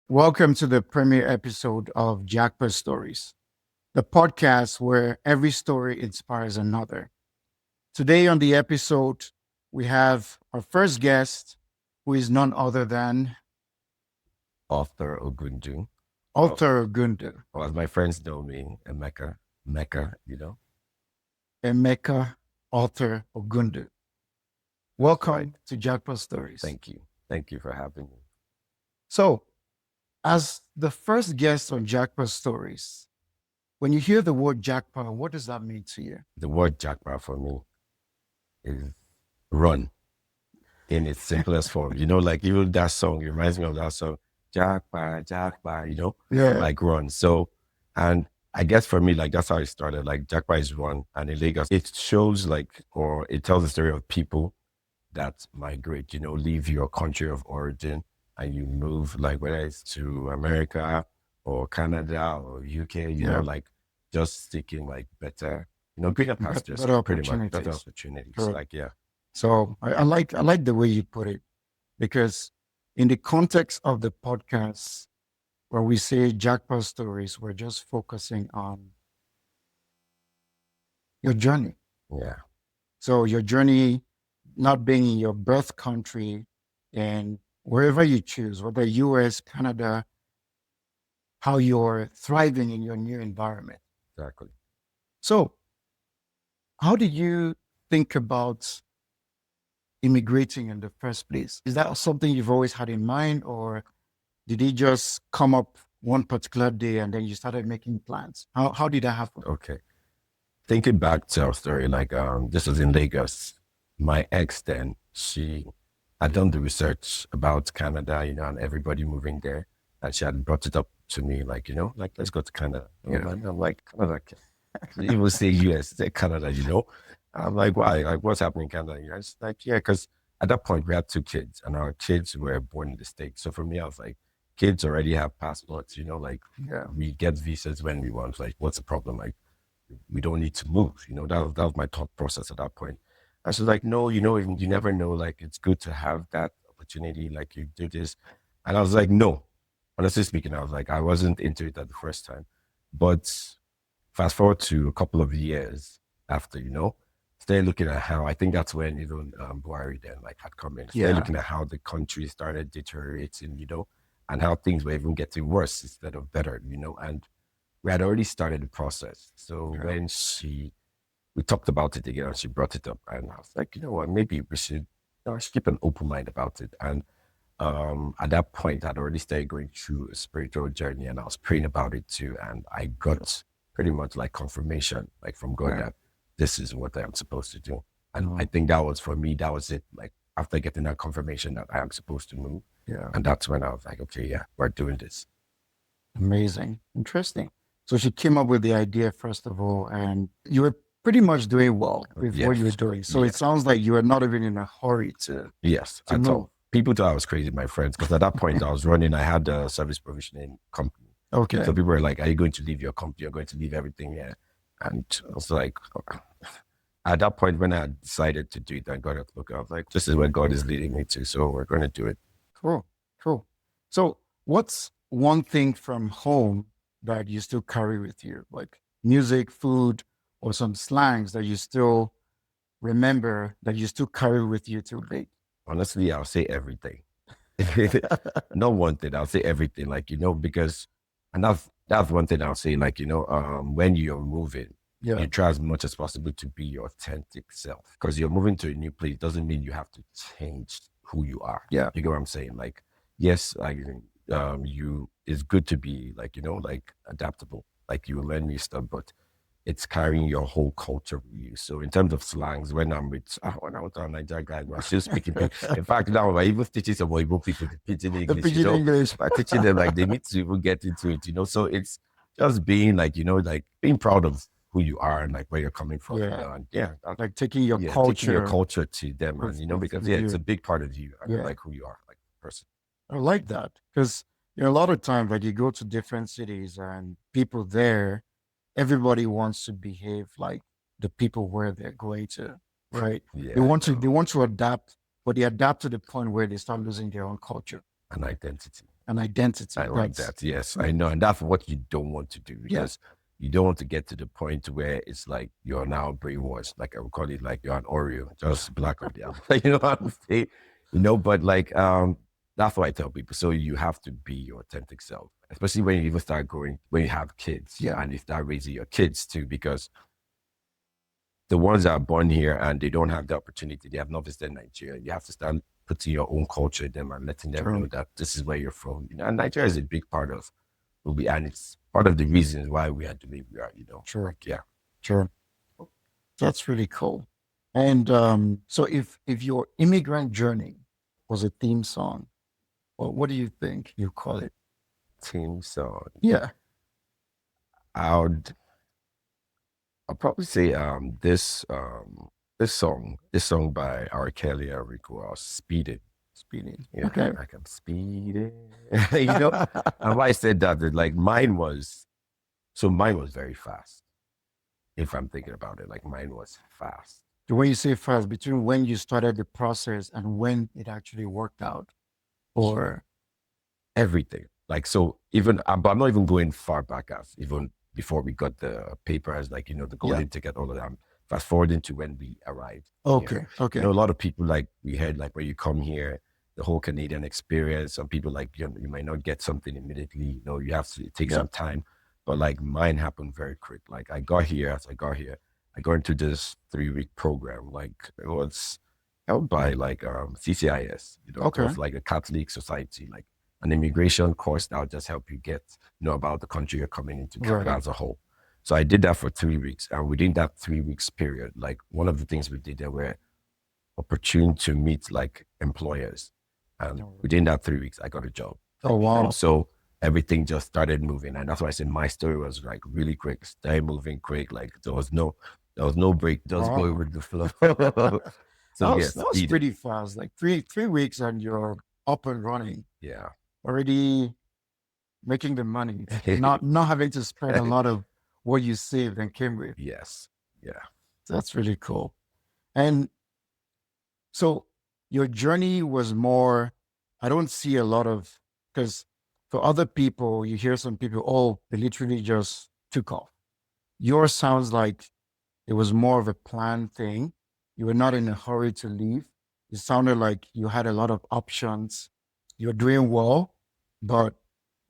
Welcome to the premiere episode of JAKPA Stories, the podcast where every story inspires another. Today on the episode, we have our first guest, who is none other than Arthur Ogundu, or, Arthur Ogundu, or as my friends know me, Mecca. Emeka Arthur Ogundu. Welcome Right. to JAKPA Stories. Thank you. Thank you for having me. So, as the first guest on JAKPA Stories, when you hear the word JAKPA, what does that mean to you? The word JAKPA for me is run in its simplest form. Like even that song, it reminds me of that song, JAKPA, Yeah. like run. So, and I guess for me, like that's how it started. Like JAKPA is run. And in Lagos, it shows or it tells the story of people that migrate, leave your country of origin and you move, like whether it's to America or Canada or UK, Yeah. like just seeking like better, greener pastures, better pretty much better opportunities. opportunities. Correct. Like, yeah. So I like the way you put it, because in the context of the podcast, where we say JAKPA Stories, we're just focusing on your journey. Yeah. So your journey not being in your birth country and wherever you choose, whether US, Canada, how you're thriving in your new environment. Exactly. So how did you think about immigrating in the first place? Is that something you've always had in mind, or did it just come up one particular day and then you started making plans? How did that happen? Okay. Thinking back to our story, this was in Lagos. My ex then, she had done the research about Canada, and everybody moving there. And she had brought it up to me, like, let's go to Canada. Yeah. And I'm like, Canada, even say US, say Canada, I'm like, why? Like, what's happening in Canada? I was like, yeah, because at that point we had two kids and our kids were born in the States. So for me, I was like, kids already have passports, Yeah. we get visas when we want. Like, what's the problem? Like, we don't need to move. That was my thought process at that point. I was like, no, you never know. Like, it's good to have that opportunity. Like, you do this. And I was like, no. Honestly speaking, I was like, I wasn't into it at the first time. But fast forward to a couple of years after, started looking at how, I think that's when even Buhari then like had come in. Started Yeah. looking at how the country started deteriorating, and how things were even getting worse instead of better, and we had already started the process. So Yeah. when we talked about it again and she brought it up, and I was like, you know what, maybe we should, I should keep an open mind about it. And at that point, I'd already started going through a spiritual journey and I was praying about it too. And I got pretty much like confirmation, like from God, Yeah. that this is what I am supposed to do. And Mhm. I think that was for me, that was it. Like after getting that confirmation that I am supposed to move. Yeah. And that's when I was like, okay, yeah, we're doing this. Amazing. Interesting. So she came up with the idea, first of all, and you were pretty much doing well with what you were Yes. doing. So it Yes. sounds like you were not even in a hurry to Yes, to I move. thought people thought I was crazy, my friends, because at that point I was running, I had a service provisioning company. Okay. So people were like, are you going to leave your company? You're going to leave everything here. And I was like, at that point when I decided to do it, I got it. Look, I was like, this is where God is leading me to. So we're going to do it. Cool. Cool. So what's one thing from home that you still carry with you, like music, food, or some slangs that you still remember that you still carry with you till date? Honestly, I'll say everything. Not one thing, I'll say everything. Like, because, and that's one thing I'll say, like, when you're moving, Yeah. you try as much as possible to be your authentic self, because you're moving to a new place doesn't mean you have to change who you are. Yeah. You get what I'm saying? Like, yes, like it's good to be like, like adaptable, like you learn new stuff, but it's carrying your whole culture with you. So in terms of slangs, when I was a Nigerian guy, we're still speaking. In fact, now I even teaching some Igbo people the pidgin English. The pidgin English. By teaching them, like they need to even get into it, So it's just being like, like being proud of who you are and like where you're coming from. Yeah. And yeah, Like taking your taking culture. your culture to them, with- and with- because with it's you. a big part of you, Yeah. like who you are, like person. I like that, because a lot of times, like, you go to different cities and people there, everybody wants to behave like the people where they're going to, right? Yeah, They want to adapt, but they adapt to the point where they start losing their own culture. an identity. an identity. I like that. Yes, I know. And that's what you don't want to do, because you don't want to get to the point where it's like you're now brainwashed. Like I would call it like you're an Oreo, just black or the other. You know what I'm saying? But like that's what I tell people. So you have to be your authentic self, especially when you even start growing, when you have kids, and you start raising your kids too, because the ones that are born here and they don't have the opportunity, they have not visited Nigeria. You have to start putting your own culture in them and letting them know that this is where you're from. And Nigeria is a big part of Ruby, and it's part of the reasons why we are the way we are. Sure. Like, Sure. That's really cool. And so, if your immigrant journey was a theme song, what do you think you call it? Theme song. Yeah. I'll probably say this song by R. Kelly and Rico, Speeding. Speeding. Yeah, Okay. like I'm speeding. And why I said that, like mine was very fast. If I'm thinking about it, like mine was fast. The way you say fast, between when you started the process and when it actually worked out, or everything. Like, so even, but I'm not even going far back as even before we got the papers, like, the golden ticket, all of that. Fast forwarding to when we arrived. Okay. Okay. A lot of people, like we heard, like when you come here, the whole Canadian experience, some people like, you might not get something immediately, you have to take some time. But like mine happened very quick. Like I got here, I got into this 3-week program. Like it was held by like CCIS, it was like a Catholic society, like an immigration course that will just help you get, about the country you're coming into, Canada as a whole. So I did that for 3 weeks. And within that 3 weeks period, like one of the things we did there were opportune to meet like employers. And within that 3 weeks, I got a job. Oh, wow. And so everything just started moving. And that's why I said my story was like really quick, started moving quick. Like there was no break, just going with the flow. So that was pretty fast. Like three weeks and you're up and running. Yeah. Already making the money. not having to spend a lot of what you saved and came with. Yes. Yeah. That's really cool. And so your journey was more, I don't see a lot of, because for other people, you hear some people, they literally just took off. Yours sounds like it was more of a planned thing. You were not in a hurry to leave. It sounded like you had a lot of options. You're doing well, but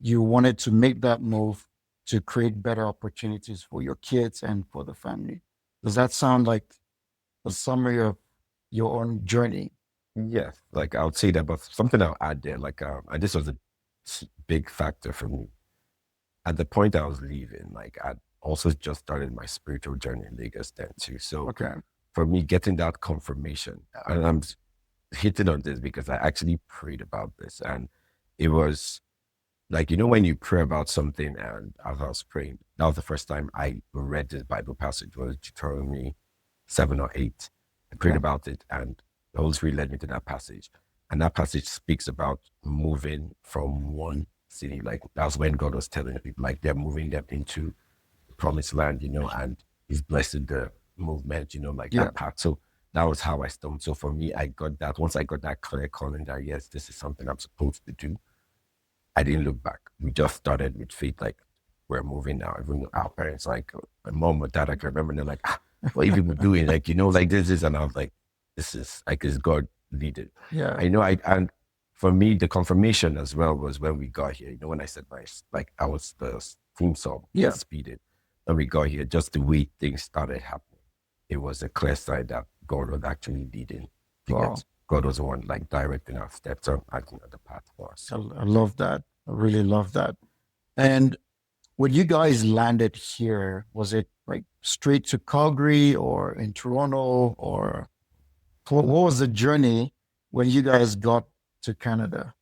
you wanted to make that move to create better opportunities for your kids and for the family. Does that sound like a summary of your own journey? Yes, like I would say that, but something I'll add there, like, and this was a big factor for me. At the point I was leaving, like I'd also just started my spiritual journey in Lagos then too. So for me, getting that confirmation, and I'm hitting on this because I actually prayed about this, and it was like, when you pray about something, and as I was praying, that was the first time I read this Bible passage. It was Deuteronomy 7 or 8. I prayed about it, and the Holy Spirit led me to that passage. And that passage speaks about moving from one city. Like that's when God was telling people, like they're moving them into the promised land, and He's blessing the movement, like that part. So that was how I stumbled. So for me, I got that. Once I got that clear calling that, yes, this is something I'm supposed to do, I didn't look back. We just started with faith, like we're moving now. Even our parents, like my mom or dad, I can remember, they're like, what are you people doing? Like, like this is, and I was like, this is like, is God leading? Yeah. I know. And for me, the confirmation as well was when we got here. When I said I was the theme song, Speeded. When we got here, just the way things started happening, it was a clear sign that God was actually leading. Because God was the one like directing our steps and acting on the path for us. I love that. I really love that. And when you guys landed here, was it like straight to Calgary or in Toronto, or what was the journey when you guys got to Canada?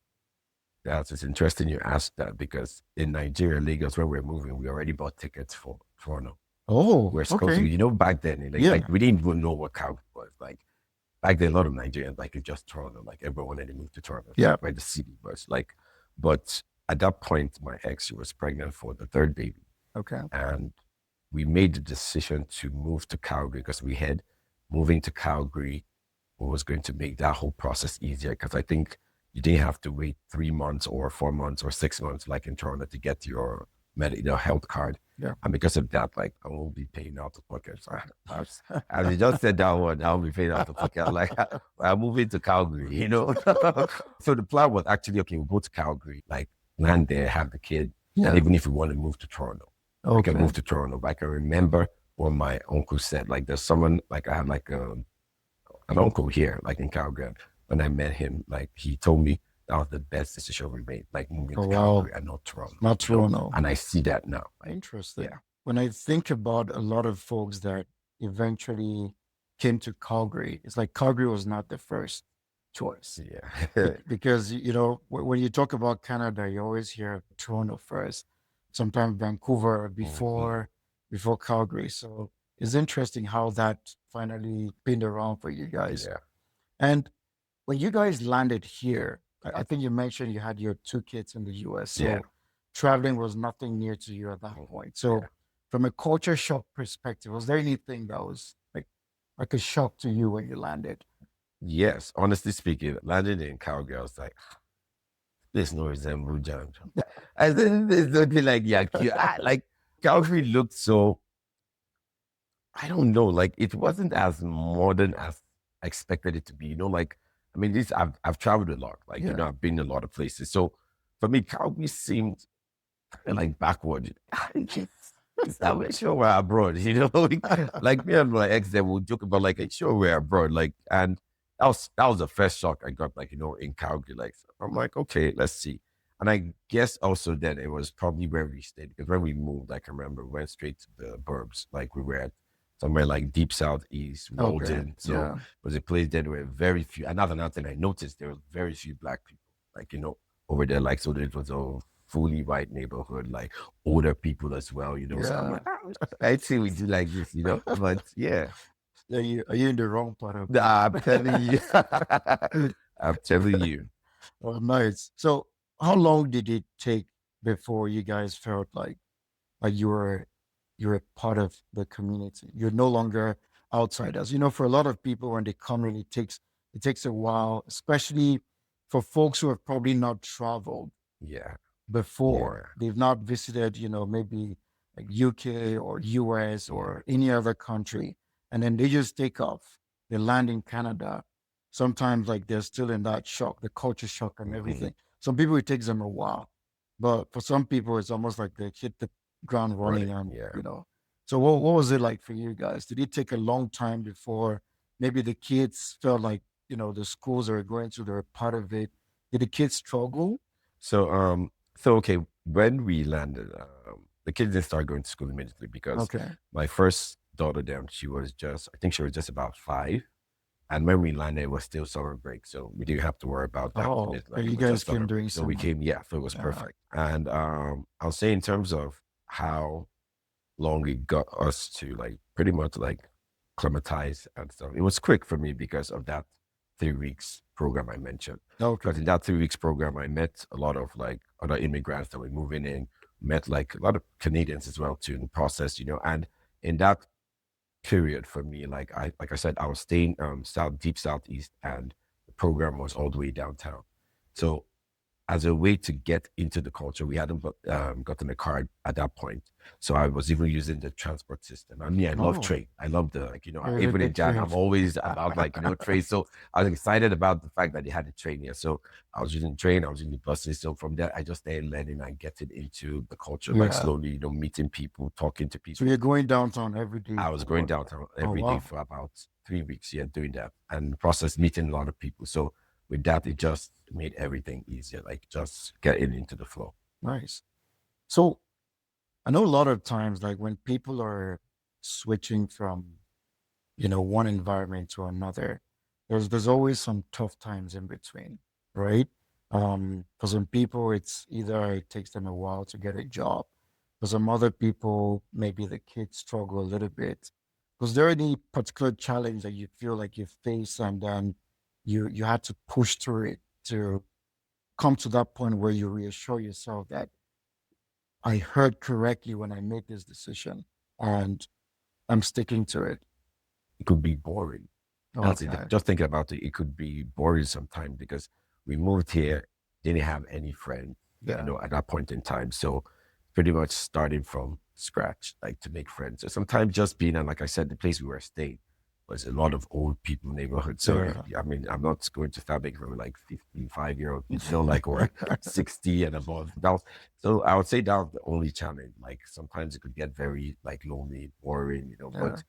It's interesting you asked that, because in Nigeria, Lagos, where we're moving, we already bought tickets for Toronto. Oh, we're supposed to, back then, like we didn't even know what Calgary was. Like back then, a lot of Nigerians, like it's just Toronto, like everyone wanted to move to Toronto. Yeah. Where the city was like, but at that point, my ex, she was pregnant for the third baby. Okay. And we made the decision to move to Calgary because we had moving to Calgary was going to make that whole process easier. Because I think you didn't have to wait 3 months or 4 months or 6 months like in Toronto to get your health card. Yeah. And because of that, like I won't be paying out of pocket. So as you just said that one, I'll be paying out of pocket. Like I'm moving to Calgary, you know. So the plan was actually, okay, we'll go to Calgary, like land there, have the kid. Yeah. And even if we want to move to Toronto, we Okay. can move to Toronto. But I can remember what my uncle said. Like there's someone, like I had like an uncle here, like in Calgary. When I met him, like he told me that was the best decision we made, like moving to Calgary and not Toronto. Not Toronto. And I see that now. Interesting. Yeah. When I think about a lot of folks that eventually came to Calgary, it's like Calgary was not the first choice. Yeah. Because, you know, when you talk about Canada, you always hear Toronto first, sometimes Vancouver before Calgary. So it's interesting how that finally pinned around for you guys. Yeah. And when you guys landed here, I think you mentioned you had your 2 kids in the US. So traveling was nothing new to you at that point. So from a culture shock perspective, was there anything that was like a shock to you when you landed? Yes, honestly speaking, landing in Calgary, I was like, there's no resemble John. I said, there's nothing like like Calgary looked so, I don't know, like it wasn't as modern as I expected it to be. You know, like, I mean, I've traveled a lot, like, you know, I've been in a lot of places. So for me, Calgary seemed kind of like backward. I'm sure we're abroad, you know. Like me and my ex, they would joke about like, sure we're abroad, like, and that was the first shock I got, like, you know, in Calgary. Like, I'm like, okay, let's see. And I guess also then it was probably where we stayed, because when we moved, like I remember, we went straight to the burbs, like we were at somewhere like deep southeast, Walden. So it was a place that were very few. And that's another thing I noticed, there was very few Black people, like, you know, over there. Like, so it was a fully white neighborhood, like older people as well, you know. So I'm like, I see we do like this, you know. But yeah. Are you in the wrong part of I'm telling you. I'm telling you. Oh, nice. So how long did it take before you guys felt like you're a part of the community? You're no longer outsiders. You know, for a lot of people when they come in, it takes a while, especially for folks who have probably not traveled before. They've not visited, you know, maybe like UK or US or any other country. And then they just take off. They land in Canada. Sometimes like they're still in that shock, the culture shock and everything. Some people, it takes them a while. But for some people, it's almost like they hit the ground running and, you know. So what was it like for you guys? Did it take a long time before maybe the kids felt like, you know, the schools are going to, they're a part of it? Did the kids struggle? So, okay, when we landed, the kids didn't start going to school immediately because my first daughter, I think she was just about 5. And when we landed, it was still summer break. So we didn't have to worry about that. Like you guys came during so summer. we came, so it was perfect. And I'll say in terms of how long it got us to like pretty much like climatize and stuff, it was quick for me because of that 3 weeks program I mentioned. Because in that 3 weeks program, I met a lot of like other immigrants that were moving in, met like a lot of Canadians as well too in the process, you know. And in that period for me, like I said, I was staying deep southeast, and the program was all the way downtown. So as a way to get into the culture, we hadn't gotten a card at that point. So I was even using the transport system. I mean, I love train. I love the, like, you know, even in Jan, I'm always about like, you know, train. So I was excited about the fact that they had a train here. So I was using train, I was using the buses. So from there, I just started learning and getting into the culture, like slowly, you know, meeting people, talking to people. So you're going downtown every day? I was going downtown every day for about 3 weeks, doing that, and the process, meeting a lot of people. So with that, it just made everything easier, like just getting into the flow. Nice. So I know a lot of times, like when people are switching from, you know, one environment to another, there's always some tough times in between, right? For some people, it's either it takes them a while to get a job. For some other people, maybe the kids struggle a little bit. Was there any particular challenge that you feel like you face and then you had to push through it to come to that point where you reassure yourself that I heard correctly when I made this decision and I'm sticking to it? It could be boring. Just thinking about it, it could be boring sometimes because we moved here, didn't have any friends, Yeah. at that point in time. So pretty much starting from scratch, like to make friends. So sometimes just being, and like I said, the place we were staying was a lot of old people neighborhood. So Yeah. I mean, I'm not going to start making from like 55-year-old, like or 60 and above. So I would say that was the only challenge. Like sometimes it could get very like lonely, boring, Yeah. but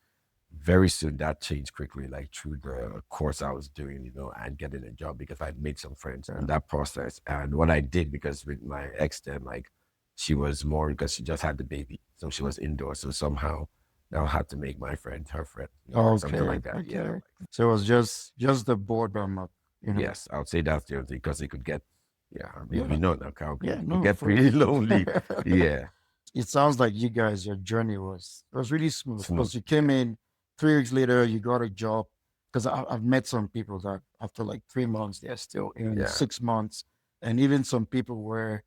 very soon that changed quickly, like through the course I was doing, and getting a job because I'd made some friends in that process. And what I did, because with my ex then, like she was more because she just had the baby. So she was indoors. So somehow now I had to make my friend her friend, or something like that. Yeah. Okay. So it was just the boredom of, Yes, I would say that's the only thing because it could get, yeah, I mean, Yeah. now Calgary, Yeah. it could No, get pretty lonely. Yeah. It sounds like you guys, your journey was really smooth Smooth. because you came in 3 weeks later, you got a job. Because I've met some people that after like 3 months, they're still in Yeah. 6 months. And even some people where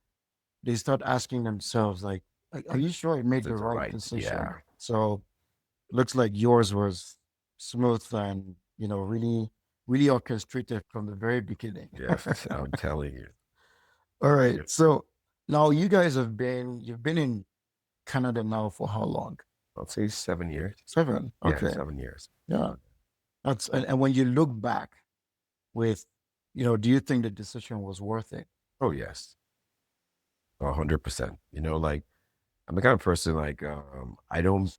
they start asking themselves, like, are you sure you made the That's right right. decision? Yeah. So looks like yours was smooth and, really, really orchestrated from the very beginning. Yes, I'm telling you. All right. Yeah. So now you've been in Canada now for how long? I'll say 7 years. 7. Yeah, Okay. 7 years. Yeah. And when you look back with, do you think the decision was worth it? Oh yes, 100%. Like I'm the kind of person like I don't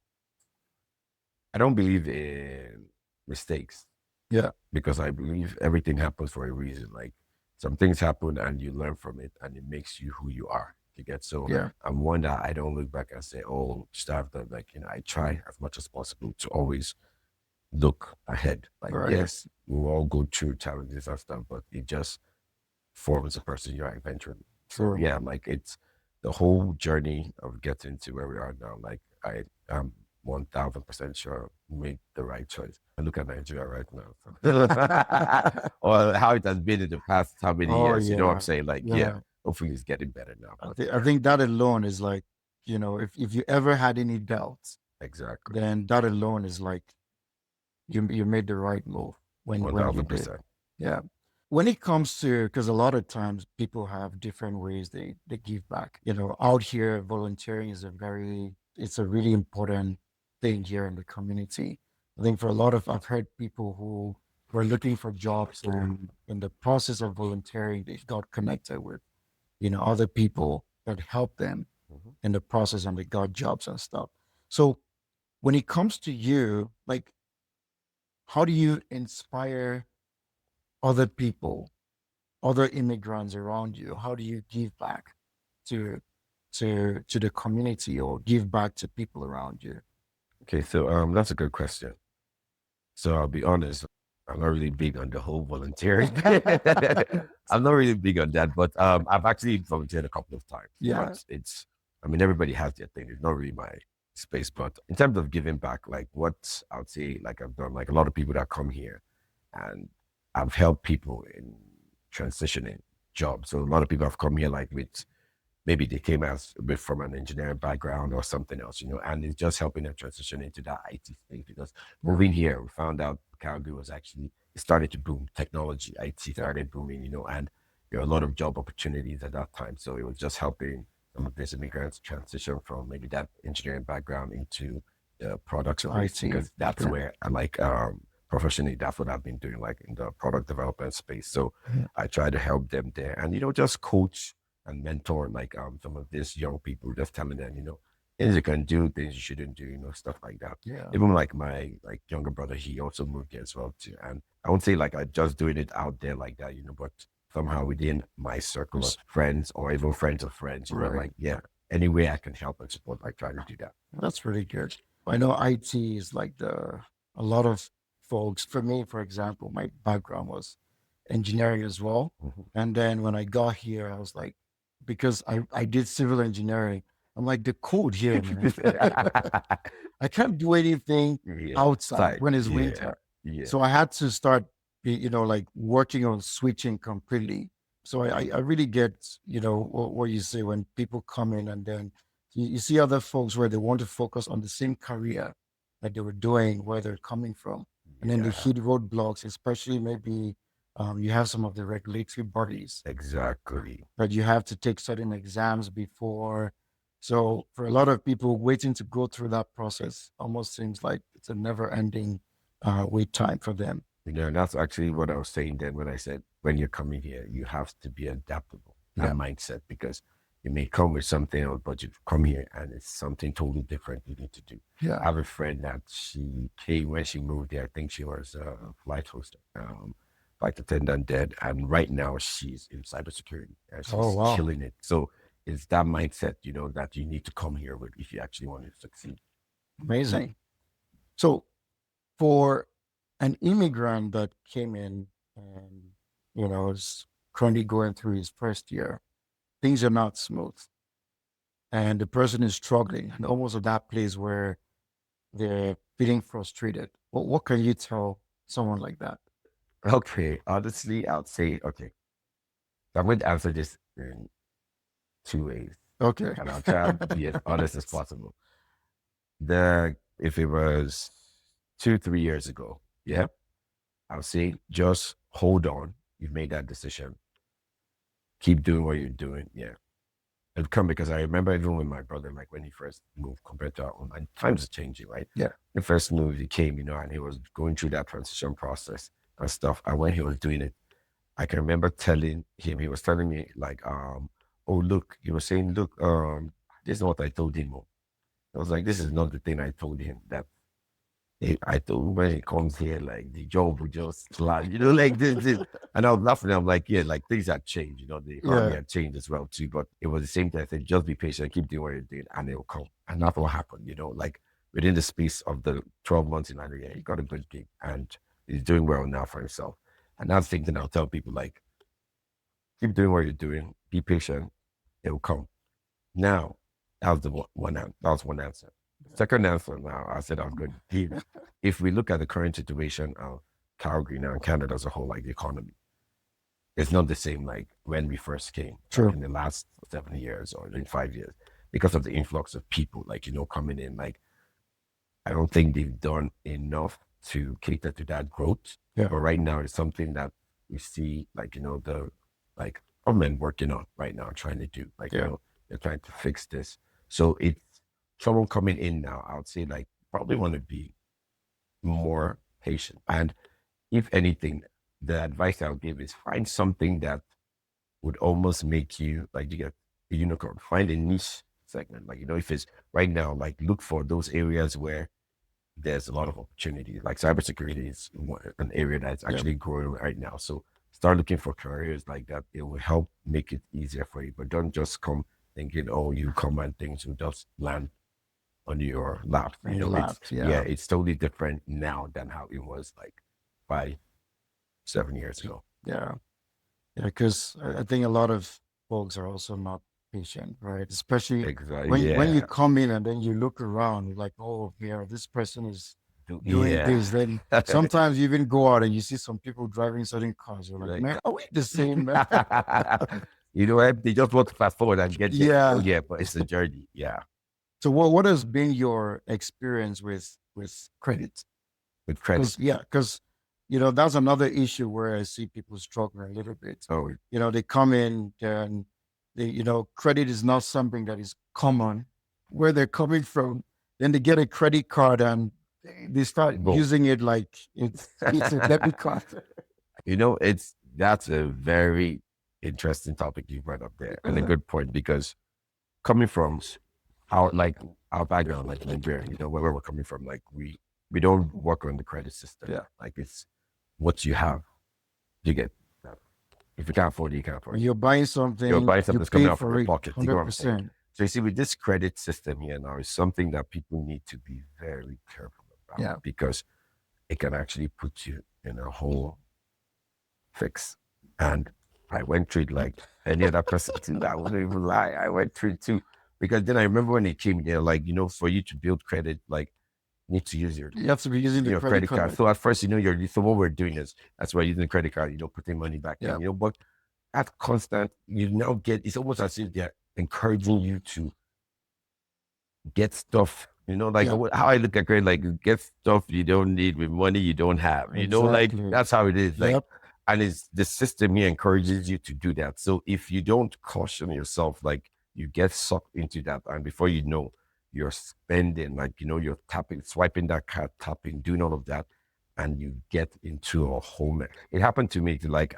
believe in mistakes. Yeah. Because I believe everything happens for a reason. Like some things happen and you learn from it and it makes you who you are. You get so Yeah. I'm one that I don't look back and say, oh, stuff that like, I try as much as possible to always look ahead. Like Right. yes, we'll all go through challenges and stuff, but it just forms the person you are eventually. So True. yeah, like it's the whole journey of getting to where we are now. Like I am 1000% sure we made the right choice. I look at Nigeria right now, or how it has been in the past, how many Oh years? You know what I'm yeah. saying? Like Yeah. hopefully it's getting better now. I think that alone is like, if you ever had any doubts, Exactly, then that alone is like you made the right move when one you thousand did. percent. Yeah. When it comes to, because a lot of times people have different ways they give back. Out here, volunteering is it's a really important thing here in the community. I think for a lot of, I've heard people who were looking for jobs and in the process of volunteering, they got connected with, other people that helped them Mm-hmm. in the process and they got jobs and stuff. So when it comes to you, like, how do you inspire other people, other immigrants around you? How do you give back to to the community or give back to people around you? Okay, so that's a good question. So I'll be honest, I'm not really big on the whole volunteering. I'm not really big on that, but I've actually volunteered a couple of times. Yeah. But I mean, everybody has their thing. It's not really my space. But in terms of giving back, like what I would say, like I've done, like a lot of people that come here and I've helped people in transitioning jobs. So a lot of people have come here like with maybe they came as from an engineering background or something else, and it's just helping them transition into that IT space because moving here, we found out Calgary was actually, it started to boom. Technology, IT started booming, and there were a lot of job opportunities at that time. So it was just helping some of these immigrants transition from maybe that engineering background into the product space IT. because that's Okay. where I like professionally, that's what I've been doing, like in the product development space. So Yeah. I try to help them there and, just coach and mentor like some of these young people, just telling them, things you can do, things you shouldn't do, stuff like that. Yeah. Even like my like younger brother, he also moved here as well too. And I won't say like I just doing it out there like that, but somehow within my circle of friends or even friends of friends, Right. like any way I can help and support, like try to do that. That's really good. I know IT is like a lot of folks. For me, for example, my background was engineering as well. Mhm. And then when I got here, I was like, because I did civil engineering, I'm like, the cold here, man. I can't do anything outside when it's winter. Yeah. So I had to start, like working on switching completely. So I really get, what you say when people come in and then you see other folks where they want to focus on the same career that they were doing, where they're coming from. And then they hit roadblocks, especially maybe You have some of the regulatory bodies, Exactly. but you have to take certain exams before. So for a lot of people, waiting to go through that process almost seems like it's a never-ending wait time for them. And that's actually what I was saying then when I said, when you're coming here, you have to be adaptable, that Yeah, mindset, because you may come with something else, but you come here and it's something totally different you need to do. yeah. I have a friend that she came when she moved here. I think she was a flight host, flight attendant dead. And right now she's in cybersecurity and Oh, she's wow. killing it. So it's that mindset, that you need to come here with if you actually want to succeed. Amazing. So for an immigrant that came in and, is currently going through his first year, things are not smooth. And the person is struggling and almost at that place where they're feeling frustrated. What can you tell someone like that? Okay, honestly, I would say, okay, so I'm going to answer this in two ways, Okay. and I'll try to be as honest as possible. If it was 2, 3 years ago, yeah, I'll say just hold on. You've made that decision. Keep doing what you're doing. Yeah, it'll come, because I remember even with my brother, like when he first moved compared to our own, and times are changing, right? Yeah. The first move, he came, and he was going through that transition process and stuff. And when he was doing it, I can remember telling him, he was telling me like, oh, look, he was saying, look, this is what I told him. I was like, this is not the thing I told him. That I told him when he comes here, like the job will just slide, like this. And I was laughing. I'm like, yeah, like things had changed, the economy Yeah. had changed as well too. But it was the same thing. I said, just be patient, keep doing what you're doing, and it'll come. And that's what happened, like within the space of the 12 months in Nigeria, he got a good gig and he's doing well now for himself. And that's the thing that I'll tell people, like, keep doing what you're doing, be patient, it will come. Now, that was that was one answer. Second answer now, I said I was going to give. If we look at the current situation of Calgary now and Canada as a whole, like the economy, it's not the same like when we first came, True. in the last 7 years or in 5 years, because of the influx of people, like, coming in. Like, I don't think they've done enough to cater to that growth. Yeah. But right now, it's something that we see, like, the like government working on right now, trying to do, like, Yeah. they're trying to fix this. So it's someone coming in now, I would say, like, probably want to be more patient. And if anything, the advice I'll give is find something that would almost make you, like, you get a unicorn. Find a niche segment. Like, if it's right now, like, look for those areas where there's a lot of opportunity. Like cybersecurity is an area that's actually growing right now. So start looking for careers like that. It will help make it easier for you. But don't just come thinking, oh, you come and things will just land on your lap. On your lap, yeah. It's totally different now than how it was like 5, 7 years ago. Yeah. Yeah, because I think a lot of folks are also not patient, right? Especially Exactly. when you come in and then you look around, you're like, oh, yeah, this person is doing this. Then sometimes you even go out and you see some people driving certain cars. You're like, man, are we the same, man? They just want to fast forward and get there. Yeah. Yeah, but it's a journey. Yeah. So what has been your experience with credit? With credit. Because that's another issue where I see people struggling a little bit. Oh, They come in and credit is not something that is common where they're coming from. Then they get a credit card and they start using it like it's a debit card. That's a very interesting topic you brought up there, and a good point, because coming from our background, like Nigeria, where we're coming from, like we don't work on the credit system. Yeah. Like, it's what you have, you get. If you can't afford it, you can't afford it. You're buying something that's coming out from your pocket. 100%. So you see, with this credit system here now, is something that people need to be very careful about. Yeah. Because it can actually put you in a whole fix. And I went through it like any other person too. I wouldn't even lie. I went through it too. Because then I remember when it came there, like, for you to build credit, like, you need to use you have to be using the credit card. So at first, so what we're doing is, that's why using the credit card, putting money back in, but at constant, you now get, it's almost as if they're encouraging you to get stuff, how I look at credit, like, get stuff you don't need with money you don't have, like, that's how it is. Like, and it's the system here encourages you to do that. So if you don't caution yourself, like you get sucked into that, and before you know, you're spending, like, you're tapping, swiping that card, tapping, doing all of that, and you get into a whole mess. It happened to me to like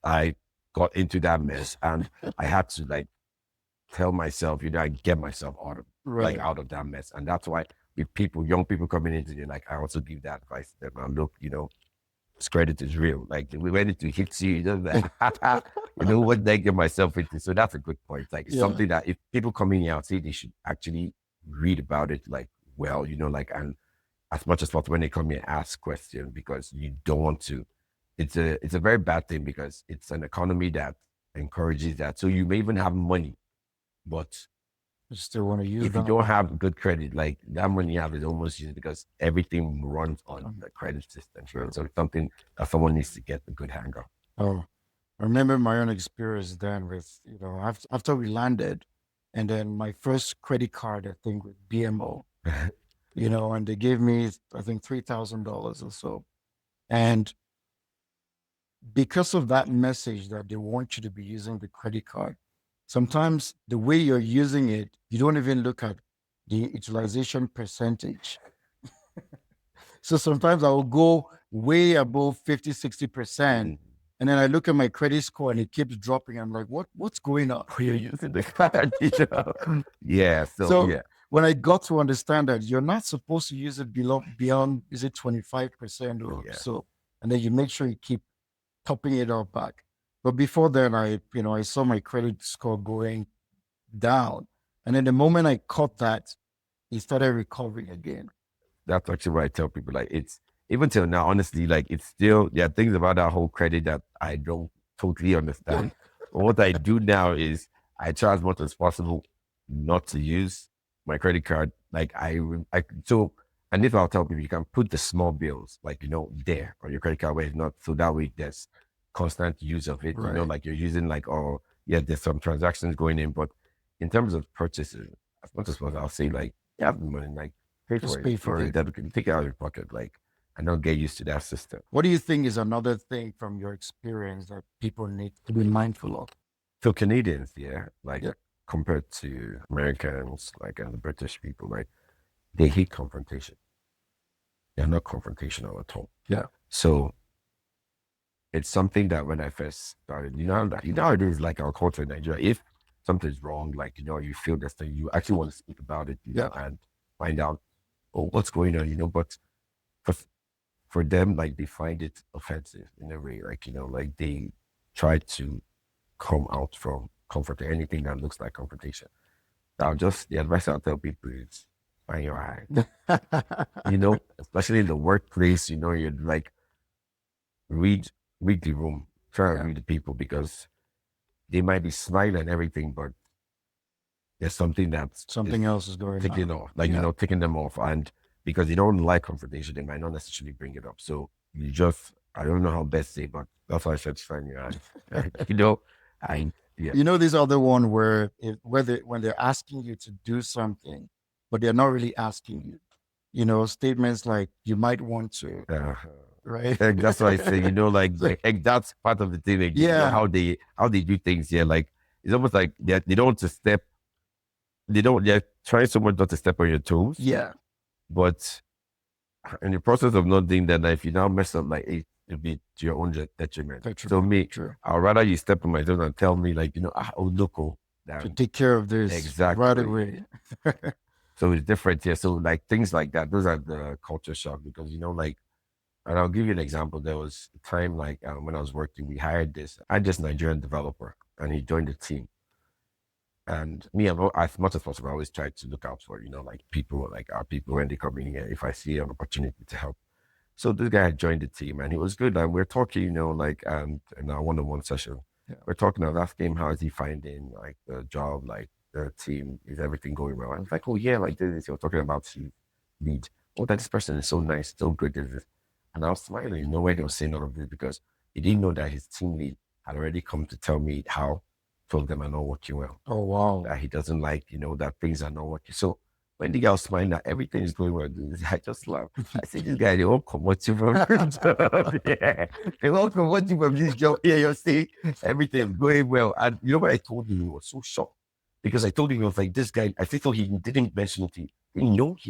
I got into that mess, and I had to like tell myself, I get myself out of that mess. And that's why with young people coming into it, like I also give that advice to them. And look, this credit is real. Like we ready to hit you, what they get myself into. So that's a good point. Like it's something that if people come in here, I'd say they should actually read about it, like, well, and as much as possible when they come here, ask questions, because you don't want to. It's a very bad thing, because it's an economy that encourages that. So you may even have money, but you still want to use if you don't have good credit, like that money you have is almost used, because everything runs on the credit system. Sure. So it's something that someone needs to get a good hang of. Oh, I remember my own experience then with, after we landed, and then my first credit card, I think with BMO, and they gave me, I think, $3,000 or so. And because of that message that they want you to be using the credit card, sometimes the way you're using it, you don't even look at the utilization percentage. So sometimes I will go way above 50, 60%. And then I look at my credit score and it keeps dropping. I'm like, what's going on? You're using the card. Yeah. So when I got to understand that you're not supposed to use it beyond, is it 25% or so? And then you make sure you keep topping it up back. But before then, I saw my credit score going down. And then the moment I caught that, it started recovering again. That's actually what I tell people. Like, it's, even till now, honestly, like, it's still, there are things about that whole credit that I don't totally understand. But what I do now is I try as much as possible not to use my credit card. Like, and if I'll tell people, you can put the small bills, like, there on your credit card where it's not, so that way there's constant use of it. Right. Like you're using, like, there's some transactions going in. But in terms of purchases, as much as possible, I'll say, like, you have the money, like, pay for it. Take it out of your pocket, like, and don't get used to that system. What do you think is another thing from your experience that people need to be mindful of? So Canadians, compared to Americans, like, and the British people, like, they hate confrontation. They're not confrontational at all. Yeah. So it's something that when I first started, how it is, like, our culture in Nigeria. If something's wrong, like, you feel this thing, you actually want to speak about it, and find out, what's going on, but for them, like, they find it offensive in a way, like, like they try to come out from anything that looks like confrontation. Now, just the advice I'll tell people is find your eye. Especially in the workplace, you're like, read the room, try to read the people, because they might be smiling and everything, but there's something else is going ticking off, like, ticking them off. And because they don't like confrontation, they might not necessarily bring it up. So you just, I don't know how best to say, but that's why I said find your eye. This other one where when they're asking you to do something, but they're not really asking you, statements like, you might want to, right? That's why I say, like that's part of the thing. Like, how they do things. Yeah, like, it's almost like they don't want to step. They're trying so much not to step on your toes. Yeah. But in the process of not doing that, if you now mess up, like, it'll be to your own detriment. So I'd rather you step on my toes and tell me, like, to take care of this exactly right away. So it's different here. So, like, things like that, those are the culture shock, because, like, and I'll give you an example. There was a time, like, when I was working, we hired this Nigerian developer, and he joined the team. And me, as much as possible, I always try to look out for, like, people, like our people, when they come in here, if I see an opportunity to help. So this guy had joined the team, and he was good. And we're talking, like, in our one-on-one session, we're talking, I was asking him, how is he finding, like, the job, like, the team, is everything going well? I was like, oh yeah, like this. He was talking about his lead. Oh, that this person is so nice, so good. And I was smiling, no way he was saying all of this, because he didn't know that his team lead had already come to tell me how 2 of them are not working well. Oh, wow. That he doesn't like, that things are not working. So when the guy was smiling that everything is going well, I just laughed. I said, this guy, they all promote you from this job. Yeah. They all promote you from this job. Yeah, you're saying everything going well. And you know what I told him? He was so shocked. Because I told him, I was like, this guy, I thought he didn't mention it. He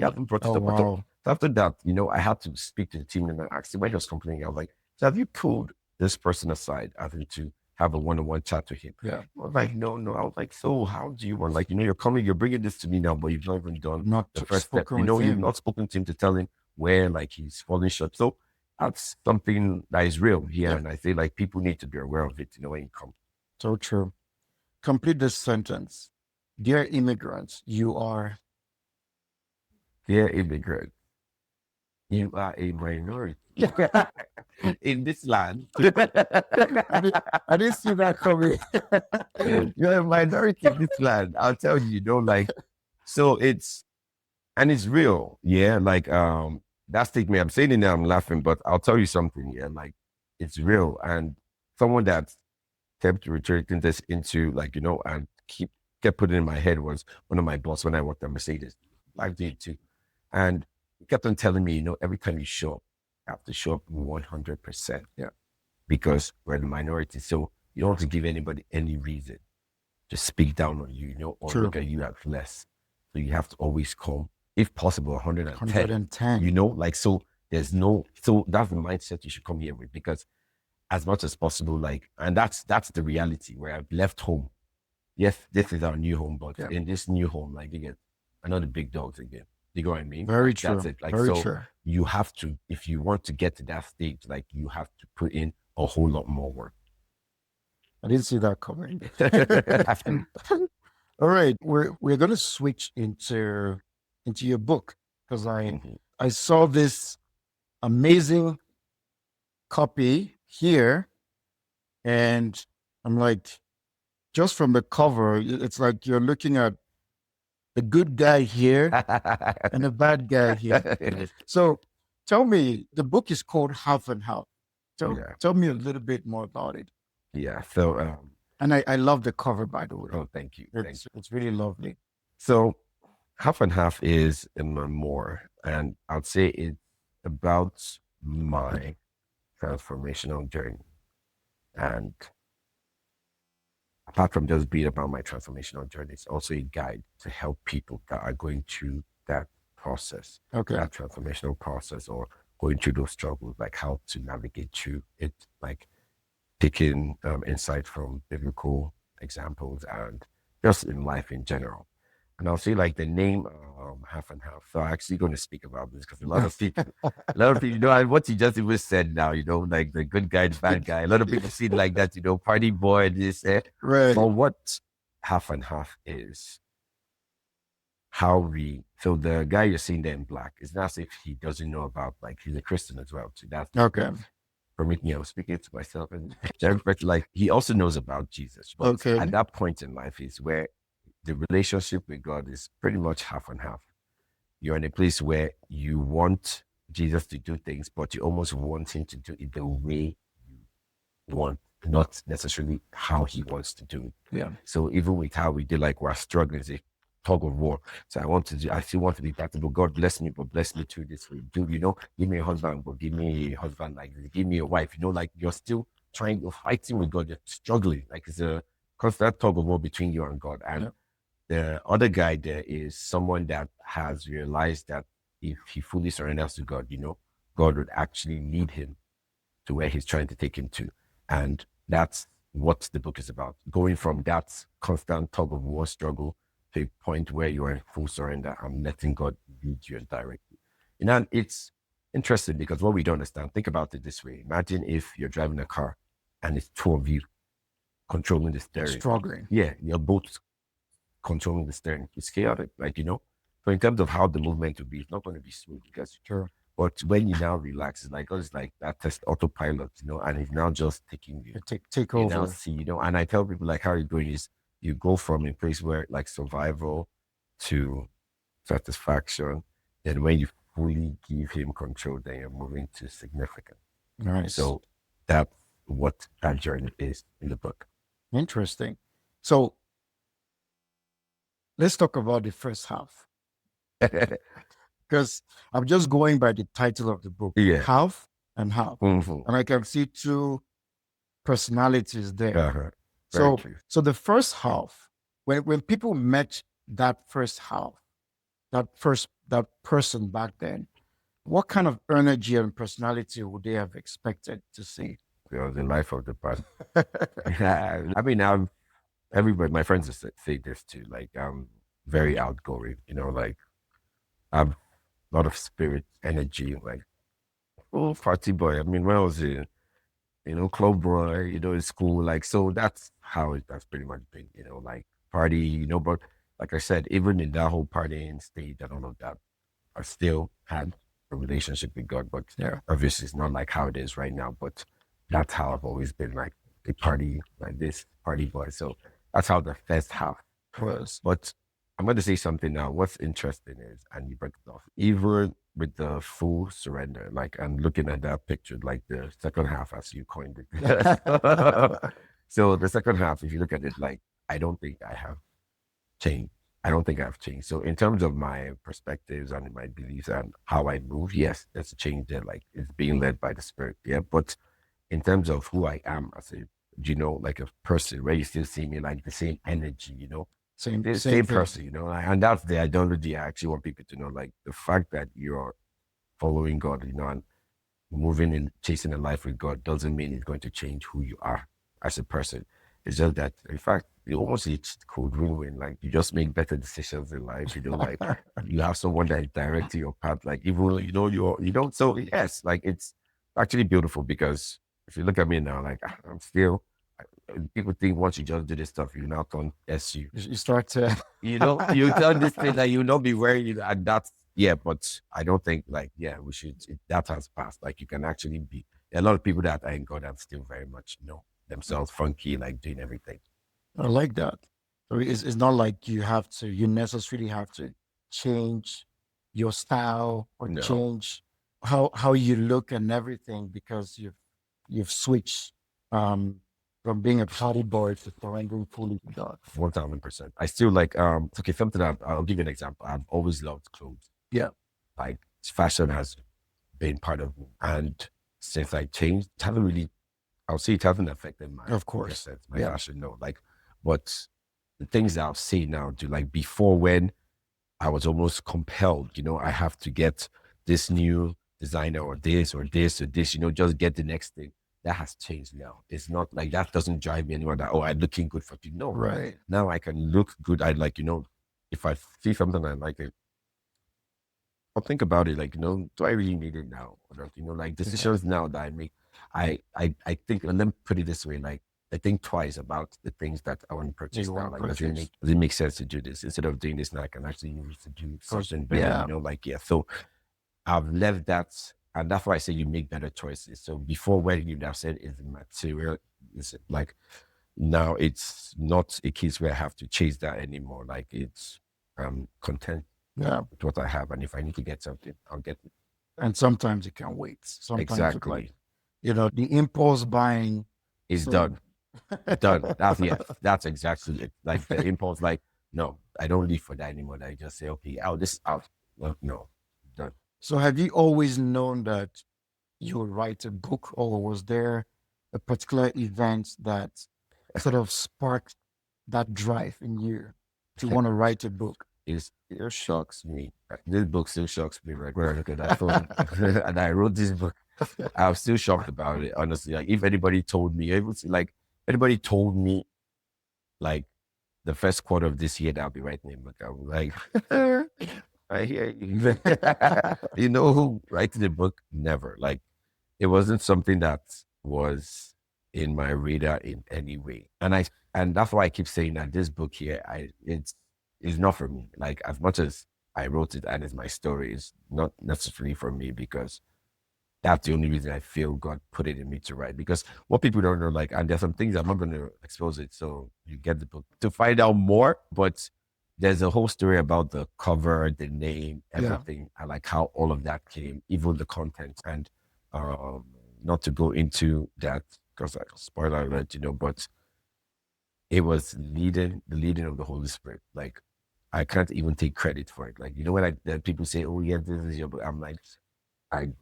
hadn't brought it Oh, up at all. wow. So after that, I had to speak to the team and I asked him when he was complaining. I was like, so have you pulled this person aside, having to have a one-on-one chat with him? Yeah. I was like, no. I was like, so how do you want, like, you're bringing this to me now, but you've not even done Not the first step. spoken with You've him. not spoken to him to tell him where, like, he's falling short. So that's something that is real here. Yeah. And I feel like people need to be aware of it, when it comes. So true. Complete this sentence. Dear immigrants, you are. Dear immigrant, you are a minority in this land. I didn't see that coming. You're a minority in this land. I'll tell you, so it's real. Yeah. Like, that statement, I'm saying it now, I'm laughing, but I'll tell you something. Yeah. Like, it's real. And someone that kept returning this into, like, and kept putting in my head was one of my boss when I worked at Mercedes. I did too. And he kept on telling me, every time you show up, you have to show up 100%. Yeah. Because we're the minority. So you don't have to give anybody any reason to speak down on you, or True. look at you as less. So you have to always come, if possible, 110. 110. Like, so that's the mindset you should come here with, because as much as possible, like, and that's the reality where I've left home. Yes, this is our new home, but in this new home, like, you get another big dogs again. You know what I mean? Very like, true. That's it. Like, Very so true. you have to, if you want to get to that stage, like, you have to put in a whole lot more work. I didn't see that coming. All right, we're going to switch into your book, because I saw this amazing copy here, and I'm like, just from the cover, it's like you're looking at the good guy here and the bad guy here. So tell me, the book is called Half and Half. Tell me a little bit more about it. Yeah. So, and I love the cover, by the way. Oh, thank you. It's really lovely. So Half and Half is a memoir, and I'd say it's about my transformational journey. And apart from just being about my transformational journey, it's also a guide to help people that are going through that process, that transformational process, or going through those struggles, like how to navigate through it, like taking insight from biblical examples and just in life in general. And I'll say, like, the name Half and Half. So I'm actually going to speak about this because a lot of people, what you just even said now, like the good guy, the bad guy. A lot of people see it like that, party boy, this, right. But what Half and Half is, so the guy you're seeing there in black, is not as if he doesn't know about, like, he's a Christian as well. So that's okay. For me, I was speaking to myself, and like, he also knows about Jesus. But at that point in life is where the relationship with God is pretty much half and half. You're in a place where you want Jesus to do things, but you almost want him to do it the way you want, not necessarily how he wants to do it. Yeah. So even with how we do, like, we're struggling, it's a tug of war. So I still want to be practical. God bless me, but bless me through this way. Give me a husband, but give me a husband, like, give me a wife. Like, you're still you're fighting with God, you're struggling. Like, it's a constant tug of war between you and God. And the other guy there is someone that has realized that if he fully surrenders to God, God would actually lead him to where he's trying to take him to. And that's what the book is about. Going from that constant tug of war struggle to a point where you are in full surrender and letting God lead you and direct you. And it's interesting because what we don't understand, think about it this way. Imagine if you're driving a car and it's two of you controlling the steering. Struggling. Yeah, you're both controlling the steering. It's chaotic, like, So in terms of how the movement will be, it's not going to be smooth because But when you now relax, it's like that test autopilot, and it's now just taking you. Take over. Now see, and I tell people, like, how you're doing is you go from a place where, like, survival to satisfaction. Then when you fully give him control, then you're moving to significant. Nice. So that's what that journey is in the book. Interesting. So let's talk about the first half. Because I'm just going by the title of the book, Yeah. Half and Half. Mhm. And I can see two personalities there. Uh-huh. Very So true. so the first half, when people met that first half, that person back then, what kind of energy and personality would they have expected to see? The life of the party. I mean, everybody, my friends say this too. Like, I'm very outgoing. Like, I'm a lot of spirit, energy. Like, oh, party boy. I mean, when I was in, club boy, in school. Like, so that's how that's pretty much been. Like party. But like I said, even in that whole partying stage and all of that, I still had a relationship with God, but Yeah. obviously it's not like how it is right now. But that's how I've always been, like a party, like this party boy. So that's how the first half was. But I'm going to say something now. What's interesting is, and you brought it off, even with the full surrender, like, and looking at that picture, like the second half, as you coined it. So the second half, if you look at it, like, I don't think I have changed. I don't think I've changed. So in terms of my perspectives and my beliefs and how I move, yes, there's a change there. Like, it's being led by the spirit. Yeah. But in terms of who I am as a, like a person, where you still see me like the same energy, Same the same same thing. person, and that's the ideology I actually want people to know. Like, the fact that you're following God, and moving and chasing a life with God doesn't mean it's going to change who you are as a person. It's just that, in fact, you almost it's called win-win. Like, you just make better decisions in life. Like, you have someone that is directing your path. Like, even you don't. So yes, like, it's actually beautiful, because if you look at me now, like, I'm still. People think once you just do this stuff, you now turn SU. You start to You turn this thing that you not be wearing it, and that's yeah. But I don't think, like, yeah, we should. That has passed. Like, you can actually be a lot of people that are in God and still very much know themselves funky, like doing everything. I like that. So it's not like you necessarily have to change your style or No, change how you look and everything because you've switched um from being a party boy to surrendering fully to God. 1000%. I still like okay, something that I'll give you an example. I've always loved clothes. Yeah. Like, fashion has been part of me, and since I changed, it hasn't really. I'll say it hasn't affected my Of course. sense, my Yeah. fashion. No, like, but the things that I'll say now, do like before, when I was almost compelled, I have to get this new designer or this or this or this, just get the next thing. That has changed now. It's not like that doesn't drive me anymore. That, oh, I'm looking good for people. No, Right. now I can look good. I like, if I see something I like it, I'll think about it. Like, do I really need it now? Or not? Like, decisions now that I make, I think, and then put it this way, like, I think twice about the things that I want to purchase You now. want to Like, purchase. does it make sense to do this instead of doing this now? I can actually use it to do something better. Yeah. Like, yeah. So I've left that, and that's why I say you make better choices. So before, when you'd have said is material, is it like, now it's not a case where I have to chase that anymore. Like, it's content Yeah. with what I have, and if I need to get something, I'll get it. And sometimes it can wait. Sometimes it's like, Exactly. the impulse buying. It's So done. Done. That's exactly it. Like, the impulse, like, no, I don't live for that anymore. I just say, okay, this out. Well, no, done. So have you always known that you would write a book, or was there a particular event that sort of sparked that drive in you to want to write a book? It shocks me. This book still shocks me, right? When I look at that phone, and I wrote this book, I'm still shocked about it. Honestly, like, if anybody told me, anybody told me, like, the first quarter of this year that I'll be writing a book, I was like, I hear you. Writing a book, never. Like, it wasn't something that was in my radar in any way. And that's why I keep saying that this book here, it's not for me. Like, as much as I wrote it and it's my story, it's not necessarily for me, because that's the only reason I feel God put it in me to write. Because what people don't know, like, and there's some things I'm not going to expose it, so you get the book to find out more. But there's a whole story about the cover, the name, everything, and like how all of that came, even the content, and not to go into that because I spoiler alert, but it was the leading of the Holy Spirit. Like, I can't even take credit for it. Like, you know, when people say, "Oh yeah, this is your book," I'm like,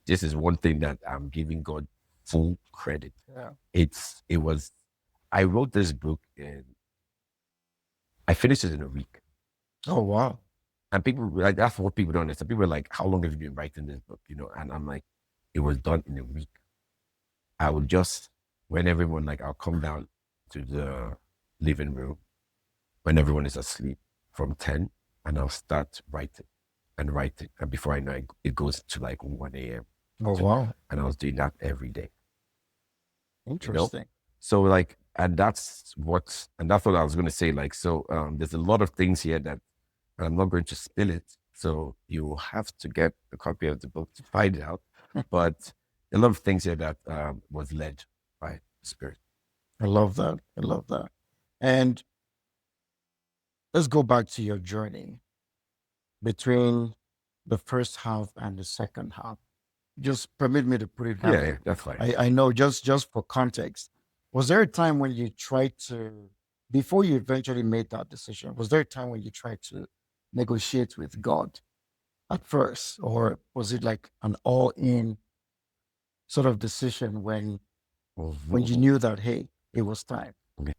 this is one thing that I'm giving God full credit. Yeah. It was. I wrote this book and I finished it in a week. Oh, wow. And people like that's what people don't understand. People are like, "How long have you been writing this book?" You know, and I'm like, it was done in a week. I would just when everyone like I'll come down to the living room when everyone is asleep from 10 and I'll start writing and writing. And before I know it, it goes to like 1 a.m. Oh, wow. And I was doing that every day. You know? Interesting. So like and that's what I was gonna say. Like so there's a lot of things here that I'm not going to spill it. So you have to get a copy of the book to find it out. But a lot of things here that was led by the Spirit. I love that. I love that. And let's go back to your journey between the first half and the second half. Just permit me to put it that Yeah, way. yeah, that's fine. I know just for context, was there a time when you tried to, before you eventually made that decision, was there a time when you tried to negotiate with God at first? Or was it like an all in sort of decision when you knew that, hey, it was time?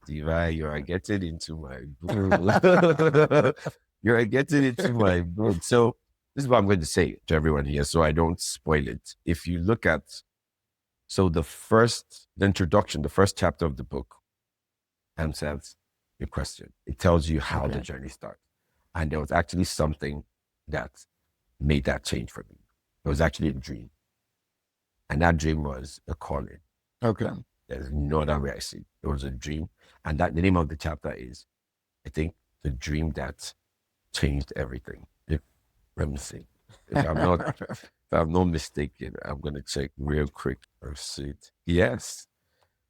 Diva, you are getting into my book. You are getting into my book. So this is what I'm going to say to everyone here so I don't spoil it. If you look at the introduction, the first chapter of the book answers your question. It tells you how the journey starts. And there was actually something that made that change for me. It was actually a dream. And that dream was a calling. Okay. There's no other way I see it. It was a dream. And that the name of the chapter is, I think, the dream that changed everything. Let me see. If I'm not mistaken, I'm gonna check real quick or see it. Yes.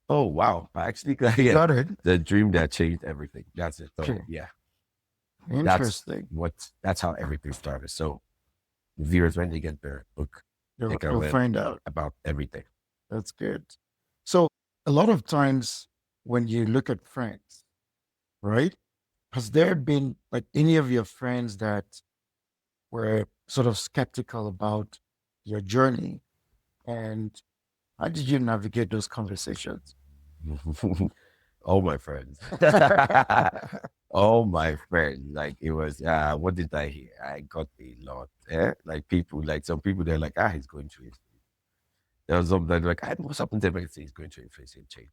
Oh wow. I actually got Got it. the dream that changed everything. That's it. So Okay. yeah. Interesting. That's how everything started. So viewers, when they get their book, they can You'll learn find out. about everything. That's good. So a lot of times when you look at friends, right? Has there been like any of your friends that were sort of skeptical about your journey? And how did you navigate those conversations? Oh my friends. Oh my friend. Like it was what did I hear? I got a lot. Like people, like some people they're like, he's going through it. There was some that like, what's happened to him? He's going through a change.